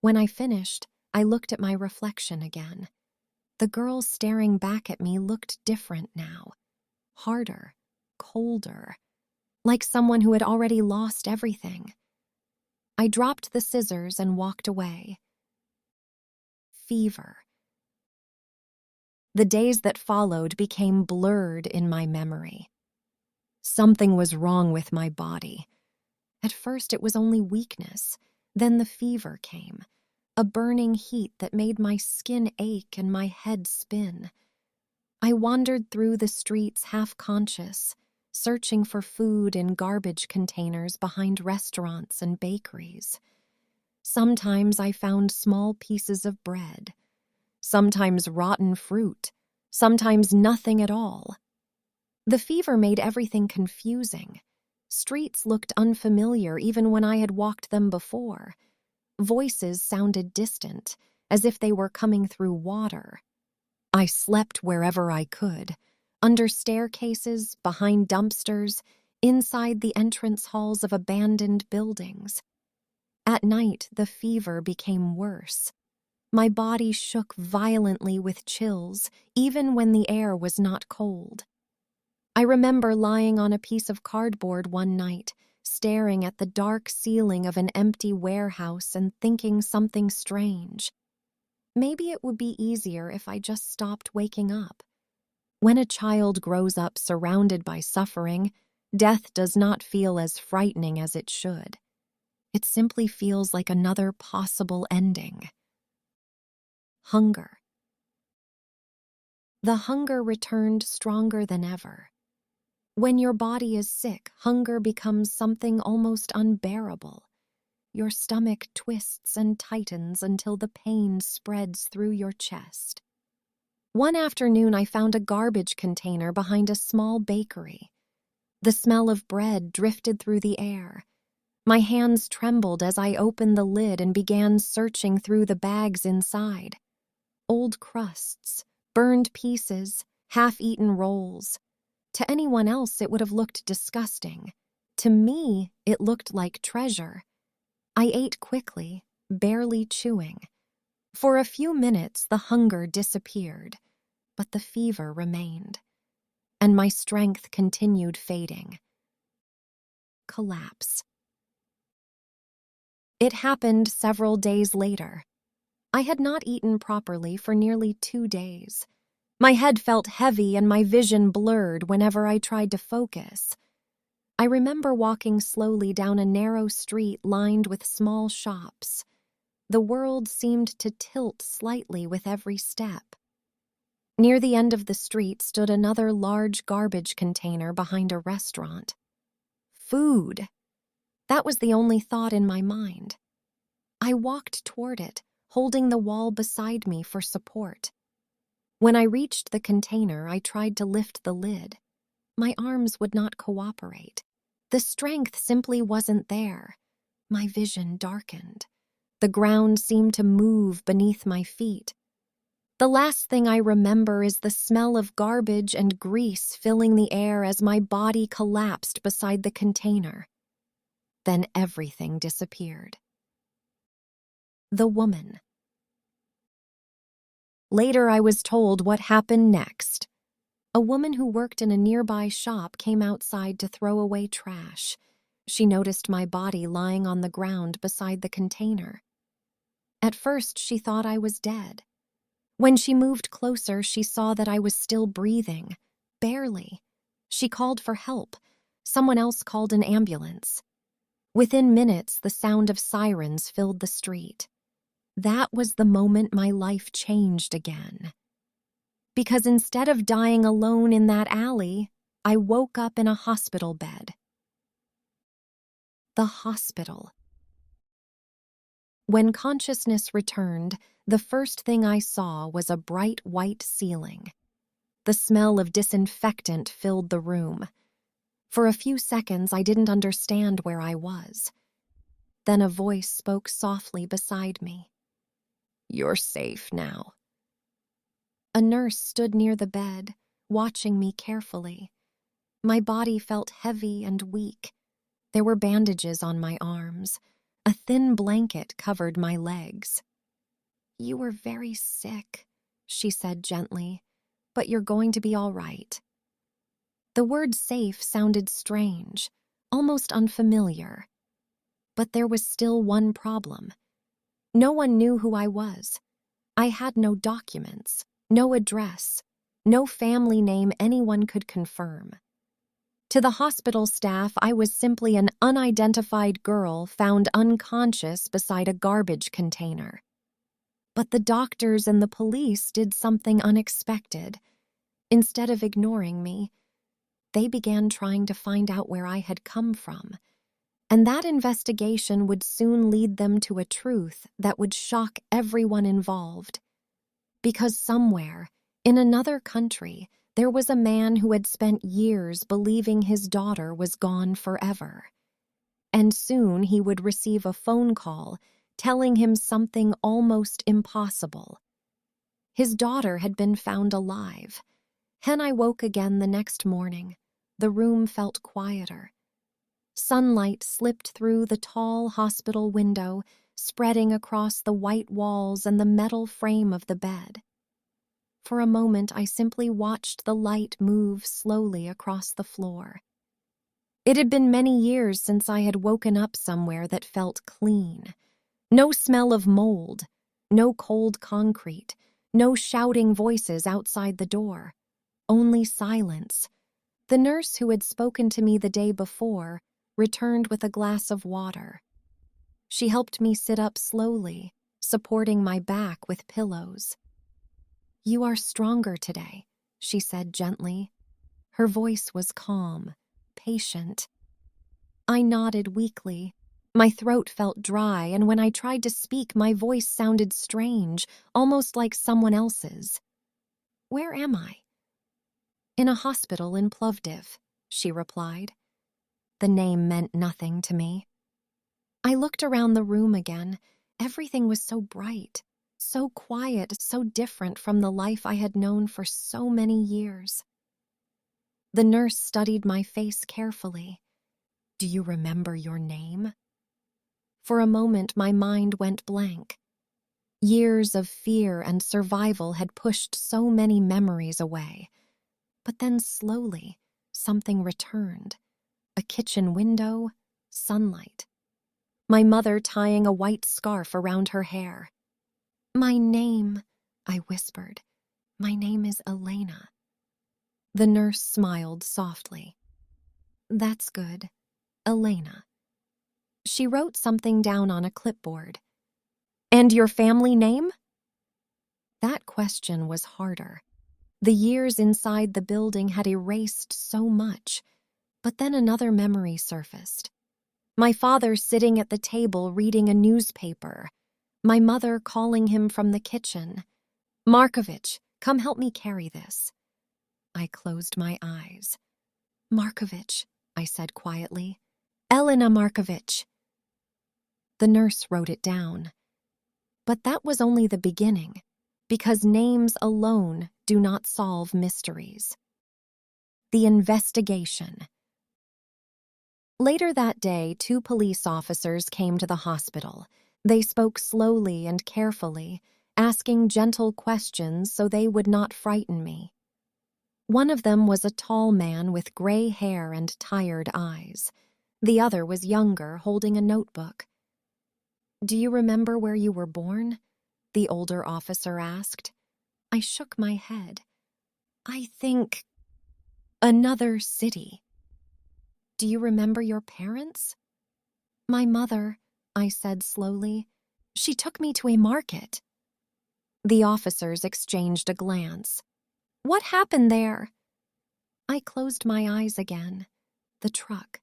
When I finished, I looked at my reflection again. The girl staring back at me looked different now. Harder, colder, like someone who had already lost everything. I dropped the scissors and walked away. Fever. The days that followed became blurred in my memory. Something was wrong with my body. At first it was only weakness. Then the fever came, a burning heat that made my skin ache and my head spin. I wandered through the streets half-conscious, searching for food in garbage containers behind restaurants and bakeries. Sometimes I found small pieces of bread, sometimes rotten fruit, sometimes nothing at all. The fever made everything confusing. Streets looked unfamiliar even when I had walked them before. Voices sounded distant, as if they were coming through water. I slept wherever I could, under staircases, behind dumpsters, inside the entrance halls of abandoned buildings. At night, the fever became worse. My body shook violently with chills, even when the air was not cold. I remember lying on a piece of cardboard one night, staring at the dark ceiling of an empty warehouse and thinking something strange. Maybe it would be easier if I just stopped waking up. When a child grows up surrounded by suffering, death does not feel as frightening as it should. It simply feels like another possible ending. Hunger. The hunger returned stronger than ever. When your body is sick, hunger becomes something almost unbearable. Your stomach twists and tightens until the pain spreads through your chest. One afternoon, I found a garbage container behind a small bakery. The smell of bread drifted through the air. My hands trembled as I opened the lid and began searching through the bags inside. Old crusts, burned pieces, half-eaten rolls. To anyone else, it would have looked disgusting. To me, it looked like treasure. I ate quickly, barely chewing. For a few minutes, the hunger disappeared, but the fever remained, and my strength continued fading. Collapse. It happened several days later. I had not eaten properly for nearly 2 days. My head felt heavy and my vision blurred whenever I tried to focus. I remember walking slowly down a narrow street lined with small shops. The world seemed to tilt slightly with every step. Near the end of the street stood another large garbage container behind a restaurant. Food. That was the only thought in my mind. I walked toward it, holding the wall beside me for support. When I reached the container, I tried to lift the lid. My arms would not cooperate. The strength simply wasn't there. My vision darkened. The ground seemed to move beneath my feet. The last thing I remember is the smell of garbage and grease filling the air as my body collapsed beside the container. Then everything disappeared. The woman. Later, I was told what happened next. A woman who worked in a nearby shop came outside to throw away trash. She noticed my body lying on the ground beside the container. At first, she thought I was dead. When she moved closer, she saw that I was still breathing. Barely. She called for help. Someone else called an ambulance. Within minutes, the sound of sirens filled the street. That was the moment my life changed again. Because instead of dying alone in that alley, I woke up in a hospital bed. The hospital. When consciousness returned, the first thing I saw was a bright white ceiling. The smell of disinfectant filled the room. For a few seconds, I didn't understand where I was. Then a voice spoke softly beside me. "You're safe now." A nurse stood near the bed, watching me carefully. My body felt heavy and weak. There were bandages on my arms. A thin blanket covered my legs. "You were very sick," she said gently, "but you're going to be all right." The word safe sounded strange, almost unfamiliar. But there was still one problem. No one knew who I was. I had no documents, no address, no family name anyone could confirm. To the hospital staff, I was simply an unidentified girl found unconscious beside a garbage container. But the doctors and the police did something unexpected. Instead of ignoring me, they began trying to find out where I had come from. And that investigation would soon lead them to a truth that would shock everyone involved. Because somewhere, in another country, there was a man who had spent years believing his daughter was gone forever. And soon he would receive a phone call telling him something almost impossible. His daughter had been found alive. When I woke again the next morning, the room felt quieter. Sunlight slipped through the tall hospital window, spreading across the white walls and the metal frame of the bed. For a moment, I simply watched the light move slowly across the floor. It had been many years since I had woken up somewhere that felt clean. No smell of mold, no cold concrete, no shouting voices outside the door. Only silence. The nurse who had spoken to me the day before returned with a glass of water. She helped me sit up slowly, supporting my back with pillows. "You are stronger today," she said gently. Her voice was calm, patient. I nodded weakly. My throat felt dry, and when I tried to speak, my voice sounded strange, almost like someone else's. "Where am I?" "In a hospital in Plovdiv," she replied. The name meant nothing to me. I looked around the room again. Everything was so bright, so quiet, so different from the life I had known for so many years. The nurse studied my face carefully. "Do you remember your name?" For a moment, my mind went blank. Years of fear and survival had pushed so many memories away. But then slowly, something returned. A kitchen window, sunlight. My mother tying a white scarf around her hair. "My name," I whispered. "My name is Elena." The nurse smiled softly. "That's good. Elena." She wrote something down on a clipboard. "And your family name?" That question was harder. The years inside the building had erased so much. But then another memory surfaced. My father sitting at the table reading a newspaper. My mother calling him from the kitchen. "Markovich, come help me carry this." I closed my eyes. "Markovich," I said quietly. "Elena Markovich." The nurse wrote it down. But that was only the beginning, because names alone do not solve mysteries. The investigation. Later that day, 2 police officers came to the hospital. They spoke slowly and carefully, asking gentle questions so they would not frighten me. One of them was a tall man with gray hair and tired eyes. The other was younger, holding a notebook. "Do you remember where you were born?" the older officer asked. I shook my head. I think another city. Do you remember your parents? My mother, I said slowly. She took me to a market. The officers exchanged a glance. What happened there? I closed my eyes again. The truck,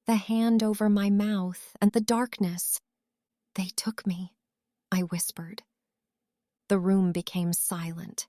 the hand over my mouth, and the darkness. They took me, I whispered. The room became silent.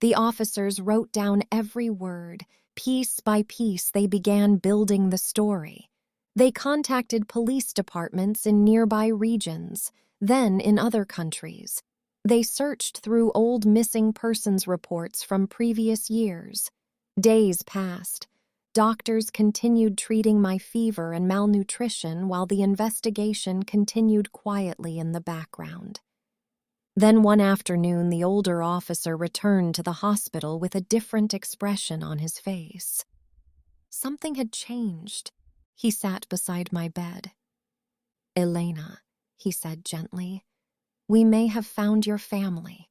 The officers wrote down every word. Piece by piece, they began building the story. They contacted police departments in nearby regions, then in other countries. They searched through old missing persons reports from previous years. Days passed. Doctors continued treating my fever and malnutrition while the investigation continued quietly in the background. Then one afternoon, the older officer returned to the hospital with a different expression on his face. Something had changed. He sat beside my bed. Elena, he said gently, we may have found your family.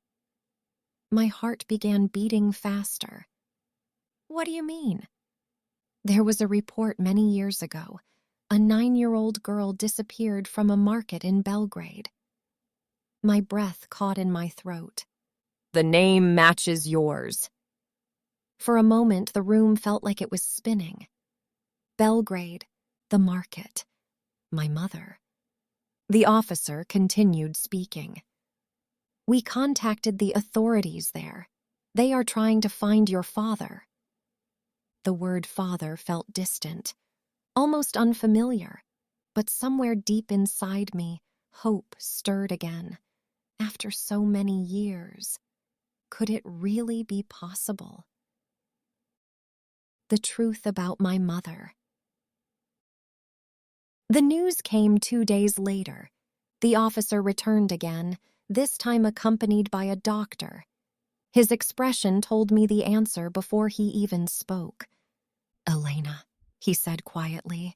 My heart began beating faster. What do you mean? There was a report many years ago. A 9-year-old girl disappeared from a market in Belgrade. My breath caught in my throat. The name matches yours. For a moment, the room felt like it was spinning. Belgrade, the market, my mother. The officer continued speaking. We contacted the authorities there. They are trying to find your father. The word father felt distant, almost unfamiliar, but somewhere deep inside me, hope stirred again. After so many years, could it really be possible? The truth about my mother. The news came 2 days later. The officer returned again, this time accompanied by a doctor. His expression told me the answer before he even spoke. Elena, he said quietly,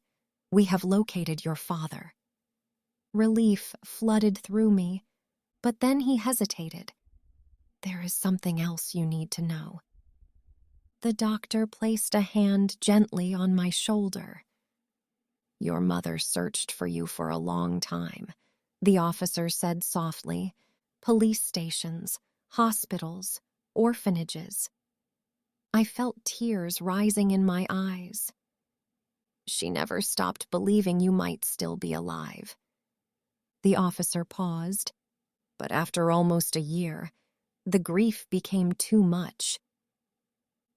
we have located your father. Relief flooded through me, but then he hesitated. There is something else you need to know. The doctor placed a hand gently on my shoulder. Your mother searched for you for a long time, the officer said softly. Police stations, hospitals, orphanages. I felt tears rising in my eyes. She never stopped believing you might still be alive. The officer paused, but after almost a year, the grief became too much.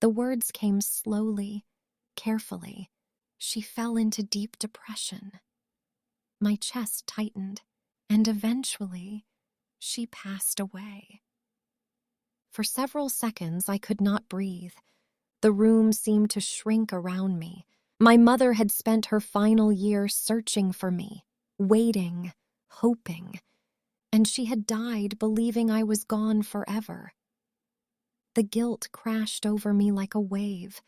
The words came slowly, carefully. She fell into deep depression. My chest tightened, and eventually, she passed away. For several seconds, I could not breathe. The room seemed to shrink around me. My mother had spent her final year searching for me, waiting, hoping, and she had died believing I was gone forever. The guilt crashed over me like a wave.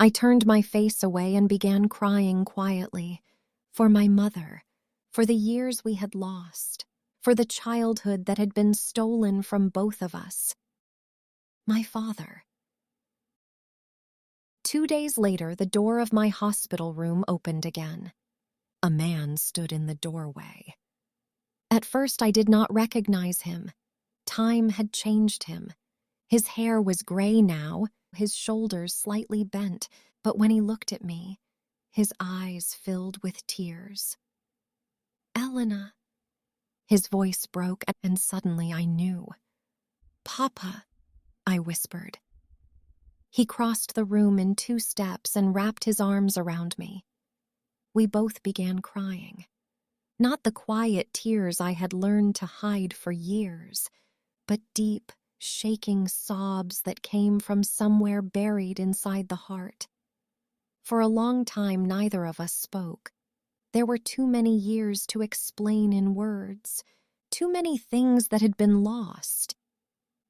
I turned my face away and began crying quietly. For my mother, for the years we had lost, for the childhood that had been stolen from both of us. My father. 2 days later, the door of my hospital room opened again. A man stood in the doorway. At first, I did not recognize him. Time had changed him. His hair was gray now, his shoulders slightly bent, but when he looked at me, his eyes filled with tears. Elena. His voice broke, and suddenly I knew. Papa, I whispered. He crossed the room in 2 steps and wrapped his arms around me. We both began crying. Not the quiet tears I had learned to hide for years, but deep, shaking sobs that came from somewhere buried inside the heart. For a long time, neither of us spoke. There were too many years to explain in words, too many things that had been lost.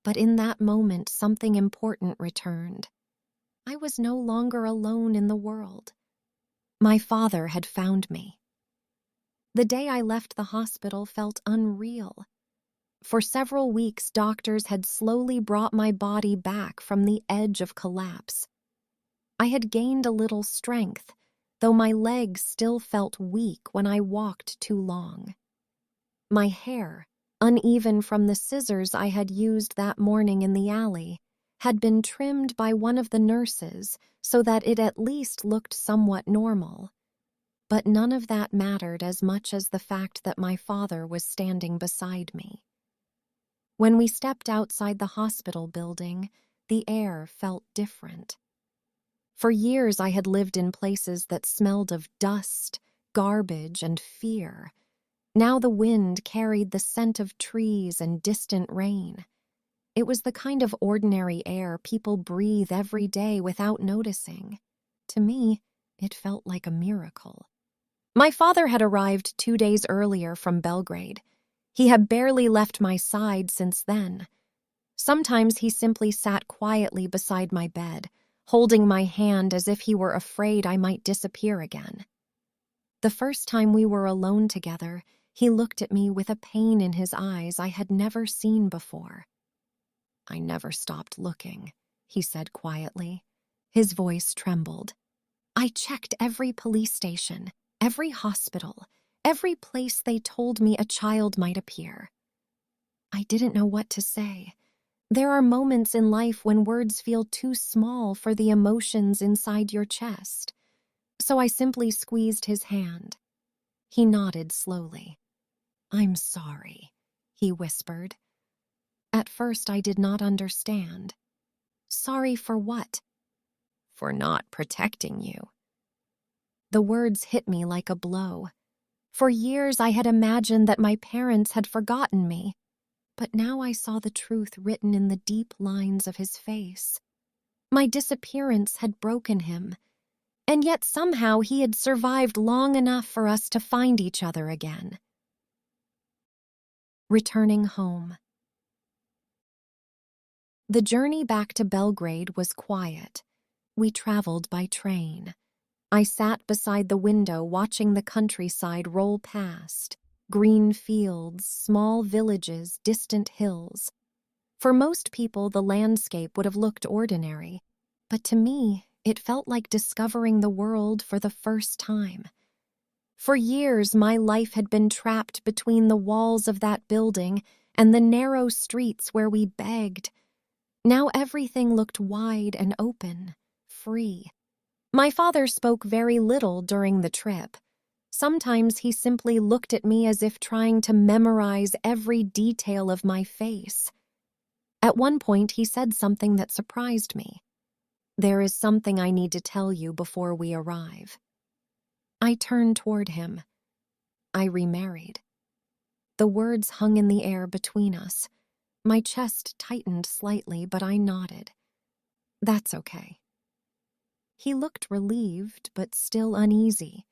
But in that moment, something important returned. I was no longer alone in the world. My father had found me. The day I left the hospital felt unreal. For several weeks, doctors had slowly brought my body back from the edge of collapse. I had gained a little strength, though my legs still felt weak when I walked too long. My hair, uneven from the scissors I had used that morning in the alley, had been trimmed by one of the nurses so that it at least looked somewhat normal. But none of that mattered as much as the fact that my father was standing beside me. When we stepped outside the hospital building, the air felt different. For years I had lived in places that smelled of dust, garbage, and fear. Now the wind carried the scent of trees and distant rain. It was the kind of ordinary air people breathe every day without noticing. To me, it felt like a miracle. My father had arrived 2 days earlier from Belgrade. He had barely left my side since then. Sometimes he simply sat quietly beside my bed, holding my hand as if he were afraid I might disappear again. The first time we were alone together, he looked at me with a pain in his eyes I had never seen before. "I never stopped looking," he said quietly. His voice trembled. "I checked every police station, every hospital, every place they told me a child might appear." I didn't know what to say. There are moments in life when words feel too small for the emotions inside your chest. So I simply squeezed his hand. He nodded slowly. "I'm sorry," he whispered. At first I did not understand. Sorry for what? For not protecting you. The words hit me like a blow. For years I had imagined that my parents had forgotten me, but now I saw the truth written in the deep lines of his face. My disappearance had broken him, and yet somehow he had survived long enough for us to find each other again. Returning home. The journey back to Belgrade was quiet. We traveled by train. I sat beside the window watching the countryside roll past. Green fields, small villages, distant hills. For most people, the landscape would have looked ordinary, but to me, it felt like discovering the world for the first time. For years, my life had been trapped between the walls of that building and the narrow streets where we begged. Now everything looked wide and open, free. My father spoke very little during the trip. Sometimes he simply looked at me as if trying to memorize every detail of my face. At one point, he said something that surprised me. "There is something I need to tell you before we arrive." I turned toward him. I remarried. The words hung in the air between us. My chest tightened slightly, but I nodded. "That's okay." He looked relieved, but still uneasy.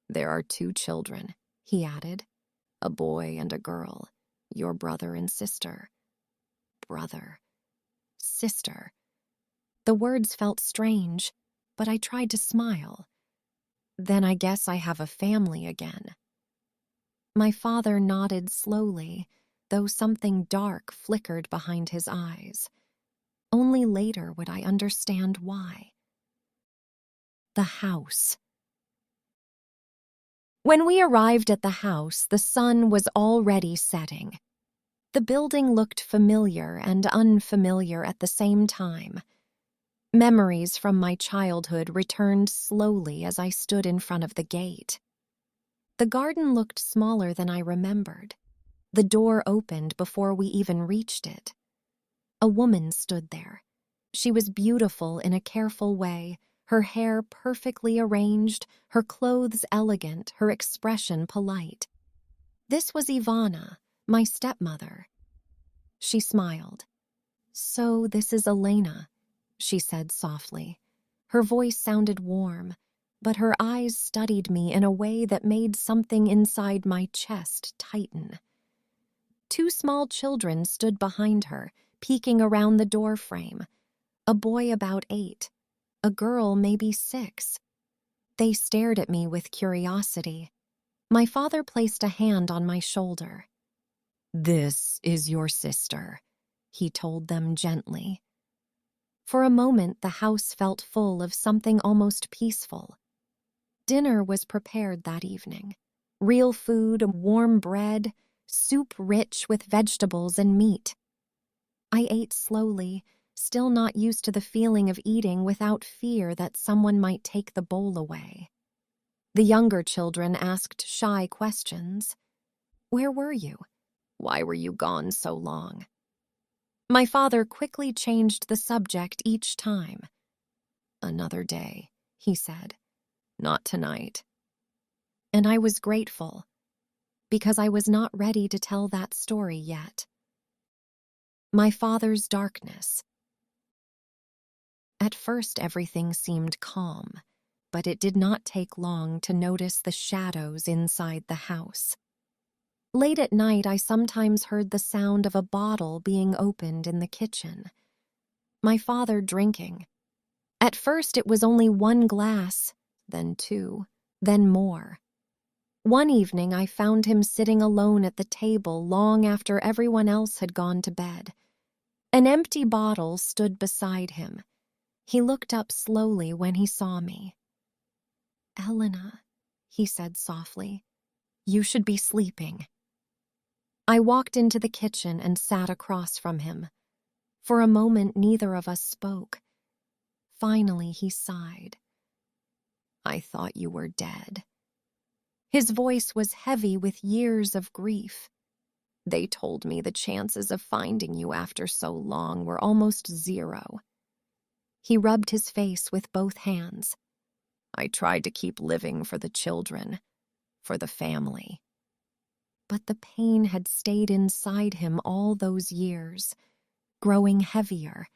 "There are 2 children," he added. "A boy and a girl. Your brother and sister." Brother. Sister. The words felt strange, but I tried to smile. "Then I guess I have a family again." My father nodded slowly, though something dark flickered behind his eyes. Only later would I understand why. The house. When we arrived at the house, the sun was already setting. The building looked familiar and unfamiliar at the same time. Memories from my childhood returned slowly as I stood in front of the gate. The garden looked smaller than I remembered. The door opened before we even reached it. A woman stood there. She was beautiful in a careful way, her hair perfectly arranged, her clothes elegant, her expression polite. This was Ivana, my stepmother. She smiled. "So this is Elena," she said softly. Her voice sounded warm, but her eyes studied me in a way that made something inside my chest tighten. 2 small children stood behind her, peeking around the door frame. A boy about 8, a girl maybe 6. They stared at me with curiosity. My father placed a hand on my shoulder. "This is your sister," he told them gently. For a moment, the house felt full of something almost peaceful. Dinner was prepared that evening. Real food, warm bread, soup rich with vegetables and meat. I ate slowly, still not used to the feeling of eating without fear that someone might take the bowl away. The younger children asked shy questions. "Where were you? Why were you gone so long?" My father quickly changed the subject each time. "Another day," he said. "Not tonight." And I was grateful, because I was not ready to tell that story yet. My father's darkness. At first, everything seemed calm, but it did not take long to notice the shadows inside the house. Late at night, I sometimes heard the sound of a bottle being opened in the kitchen. My father drinking. At first, it was only one glass, then two, then more. One evening, I found him sitting alone at the table long after everyone else had gone to bed. An empty bottle stood beside him. He looked up slowly when he saw me. "Elena," he said softly, "you should be sleeping." I walked into the kitchen and sat across from him. For a moment, neither of us spoke. Finally, he sighed. "I thought you were dead." His voice was heavy with years of grief. "They told me the chances of finding you after so long were almost zero." He rubbed his face with both hands. "I tried to keep living for the children, for the family." But the pain had stayed inside him all those years, growing heavier,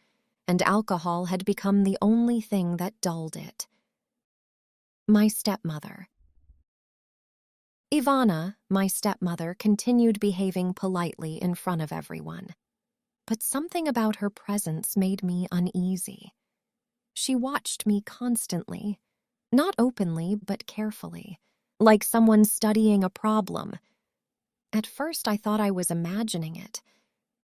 and alcohol had become the only thing that dulled it. My stepmother. Ivana, my stepmother, continued behaving politely in front of everyone. But something about her presence made me uneasy. She watched me constantly, not openly but carefully, like someone studying a problem. At first, I thought I was imagining it.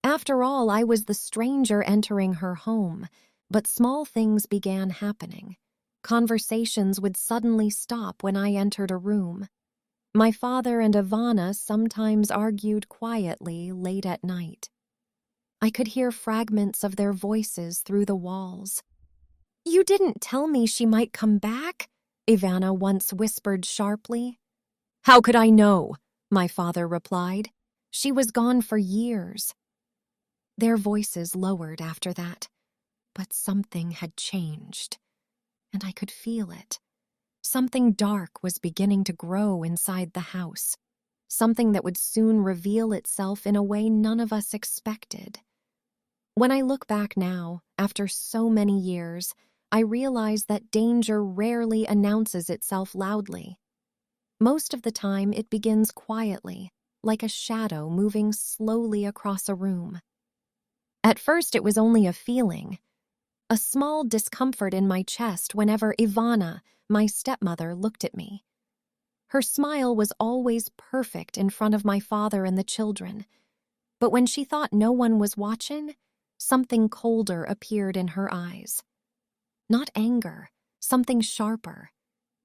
After all, I was the stranger entering her home, but small things began happening. Conversations would suddenly stop when I entered a room. My father and Ivana sometimes argued quietly late at night. I could hear fragments of their voices through the walls. "You didn't tell me she might come back," Ivana once whispered sharply. "How could I know?" my father replied. "She was gone for years." Their voices lowered after that, but something had changed, and I could feel it. Something dark was beginning to grow inside the house, something that would soon reveal itself in a way none of us expected. When I look back now, after so many years, I realize that danger rarely announces itself loudly. Most of the time, it begins quietly, like a shadow moving slowly across a room. At first, it was only a feeling, a small discomfort in my chest whenever Ivana, my stepmother, looked at me. Her smile was always perfect in front of my father and the children, but when she thought no one was watching, something colder appeared in her eyes. Not anger, something sharper.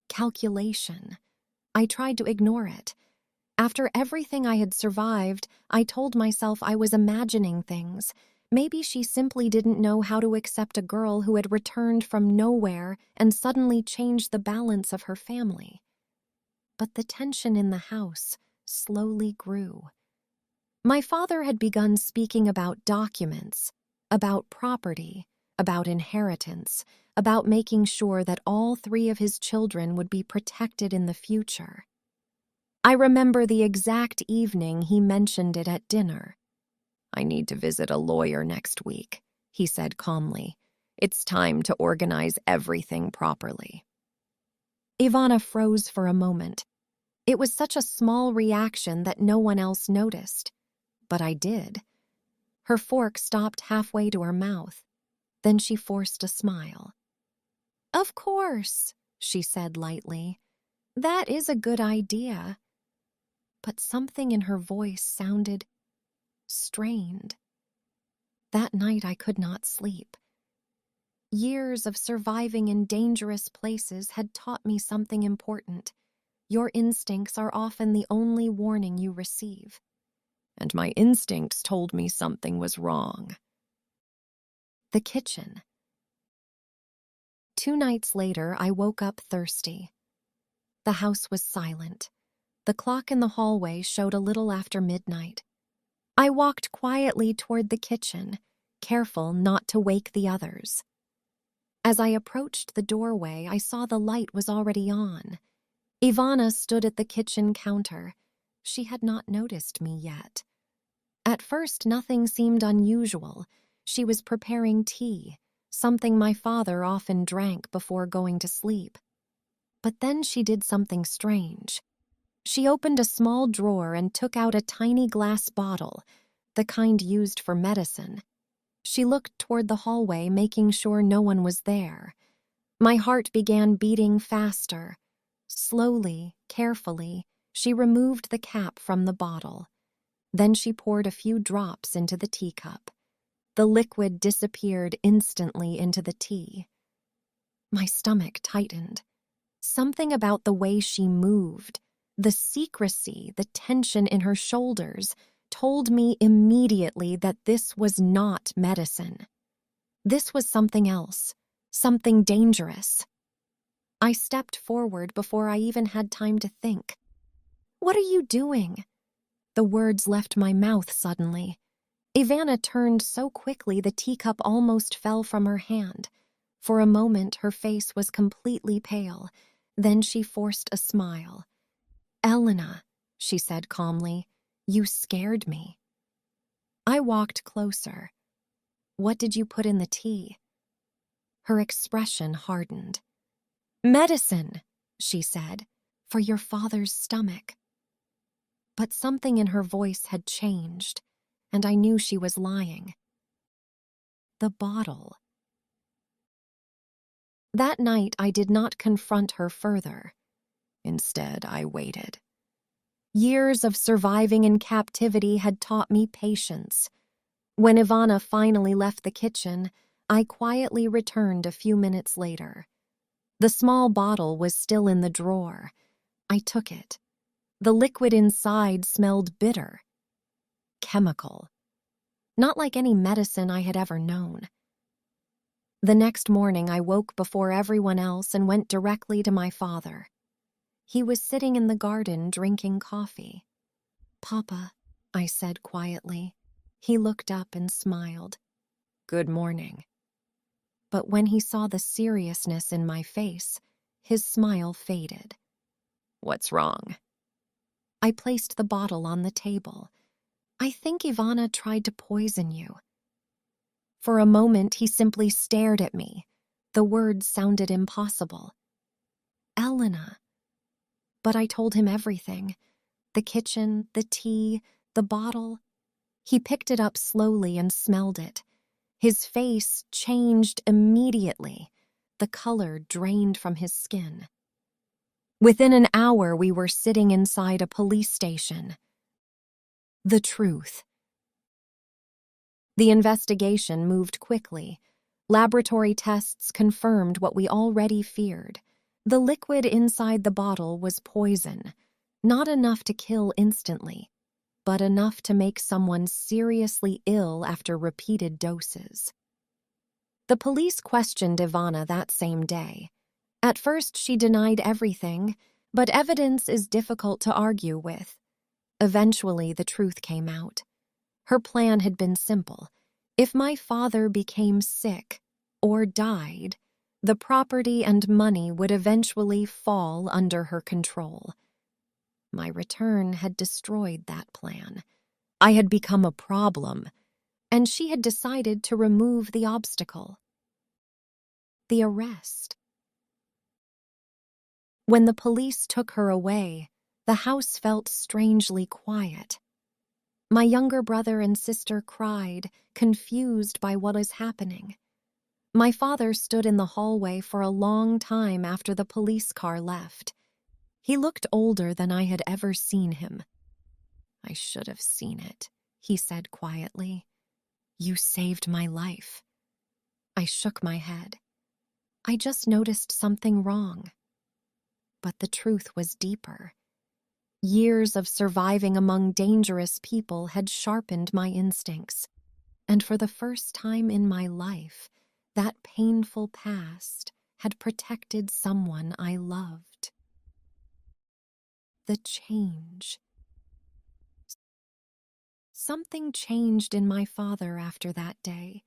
Calculation. I tried to ignore it. After everything I had survived, I told myself I was imagining things. Maybe she simply didn't know how to accept a girl who had returned from nowhere and suddenly changed the balance of her family. But the tension in the house slowly grew. My father had begun speaking about documents, about property, about inheritance, about making sure that all three of his children would be protected in the future. I remember the exact evening he mentioned it at dinner. "I need to visit a lawyer next week," he said calmly. "It's time to organize everything properly." Ivana froze for a moment. It was such a small reaction that no one else noticed. But I did. Her fork stopped halfway to her mouth. Then she forced a smile. "Of course," she said lightly. "That is a good idea." But something in her voice sounded strained. That night I could not sleep. Years of surviving in dangerous places had taught me something important. Your instincts are often the only warning you receive. And my instincts told me something was wrong. The kitchen. 2 nights later, I woke up thirsty. The house was silent. The clock in the hallway showed a little after midnight. I walked quietly toward the kitchen, careful not to wake the others. As I approached the doorway, I saw the light was already on. Ivana stood at the kitchen counter. She had not noticed me yet. At first, nothing seemed unusual. She was preparing tea, something my father often drank before going to sleep. But then she did something strange. She opened a small drawer and took out a tiny glass bottle, the kind used for medicine. She looked toward the hallway, making sure no one was there. My heart began beating faster. Slowly, carefully, she removed the cap from the bottle. Then she poured a few drops into the teacup. The liquid disappeared instantly into the tea. My stomach tightened. Something about the way she moved, the secrecy, the tension in her shoulders, told me immediately that this was not medicine. This was something else, something dangerous. I stepped forward before I even had time to think. "What are you doing?" The words left my mouth suddenly. Ivana turned so quickly the teacup almost fell from her hand. For a moment, her face was completely pale. Then she forced a smile. "Elena," she said calmly, "you scared me." I walked closer. "What did you put in the tea?" Her expression hardened. "Medicine," she said, "for your father's stomach." But something in her voice had changed, and I knew she was lying. The bottle. That night, I did not confront her further. Instead, I waited. Years of surviving in captivity had taught me patience. When Ivana finally left the kitchen, I quietly returned a few minutes later. The small bottle was still in the drawer. I took it. The liquid inside smelled bitter. Chemical. Not like any medicine I had ever known. The next morning, I woke before everyone else and went directly to my father. He was sitting in the garden drinking coffee. "Papa," I said quietly. He looked up and smiled. "Good morning." But when he saw the seriousness in my face, his smile faded. "What's wrong?" I placed the bottle on the table. "I think Ivana tried to poison you." For a moment, he simply stared at me. The words sounded impossible. "Elena." But I told him everything. The kitchen, the tea, the bottle. He picked it up slowly and smelled it. His face changed immediately. The color drained from his skin. Within an hour, we were sitting inside a police station. The truth. The investigation moved quickly. Laboratory tests confirmed what we already feared. The liquid inside the bottle was poison, not enough to kill instantly, but enough to make someone seriously ill after repeated doses. The police questioned Ivana that same day. At first, she denied everything, but evidence is difficult to argue with. Eventually, the truth came out. Her plan had been simple. If my father became sick or died, the property and money would eventually fall under her control. My return had destroyed that plan. I had become a problem, and she had decided to remove the obstacle. The arrest. When the police took her away, the house felt strangely quiet. My younger brother and sister cried, confused by what was happening. My father stood in the hallway for a long time after the police car left. He looked older than I had ever seen him. "I should have seen it," he said quietly. You saved my life. I shook my head. I just noticed something wrong. But the truth was deeper. Years of surviving among dangerous people had sharpened my instincts, and for the first time in my life, that painful past had protected someone I loved. The change. Something changed in my father after that day.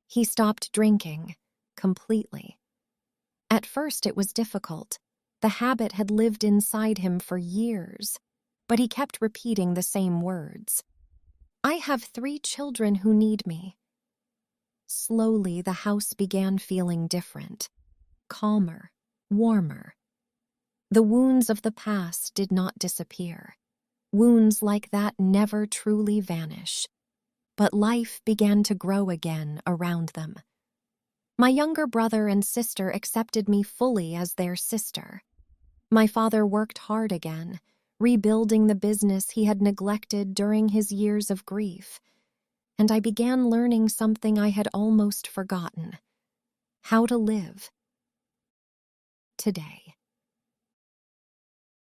He stopped drinking, completely. At first it was difficult. The habit had lived inside him for years, but he kept repeating the same words. I have 3 children who need me. Slowly, the house began feeling different, calmer, warmer. The wounds of the past did not disappear. Wounds like that never truly vanish, but life began to grow again around them. My younger brother and sister accepted me fully as their sister. My father worked hard again, rebuilding the business he had neglected during his years of grief, and I began learning something I had almost forgotten: how to live today.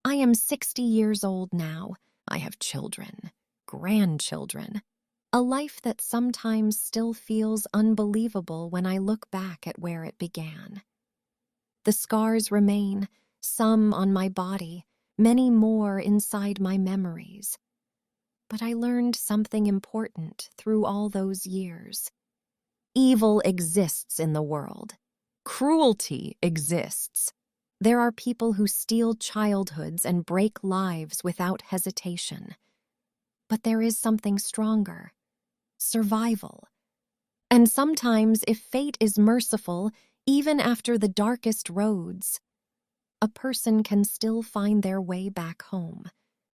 I am 60 years old now. I have children, grandchildren, a life that sometimes still feels unbelievable when I look back at where it began. The scars remain, some on my body, many more inside my memories. But I learned something important through all those years. Evil exists in the world. Cruelty exists. There are people who steal childhoods and break lives without hesitation. But there is something stronger: survival. And sometimes, if fate is merciful, even after the darkest roads, a person can still find their way back home.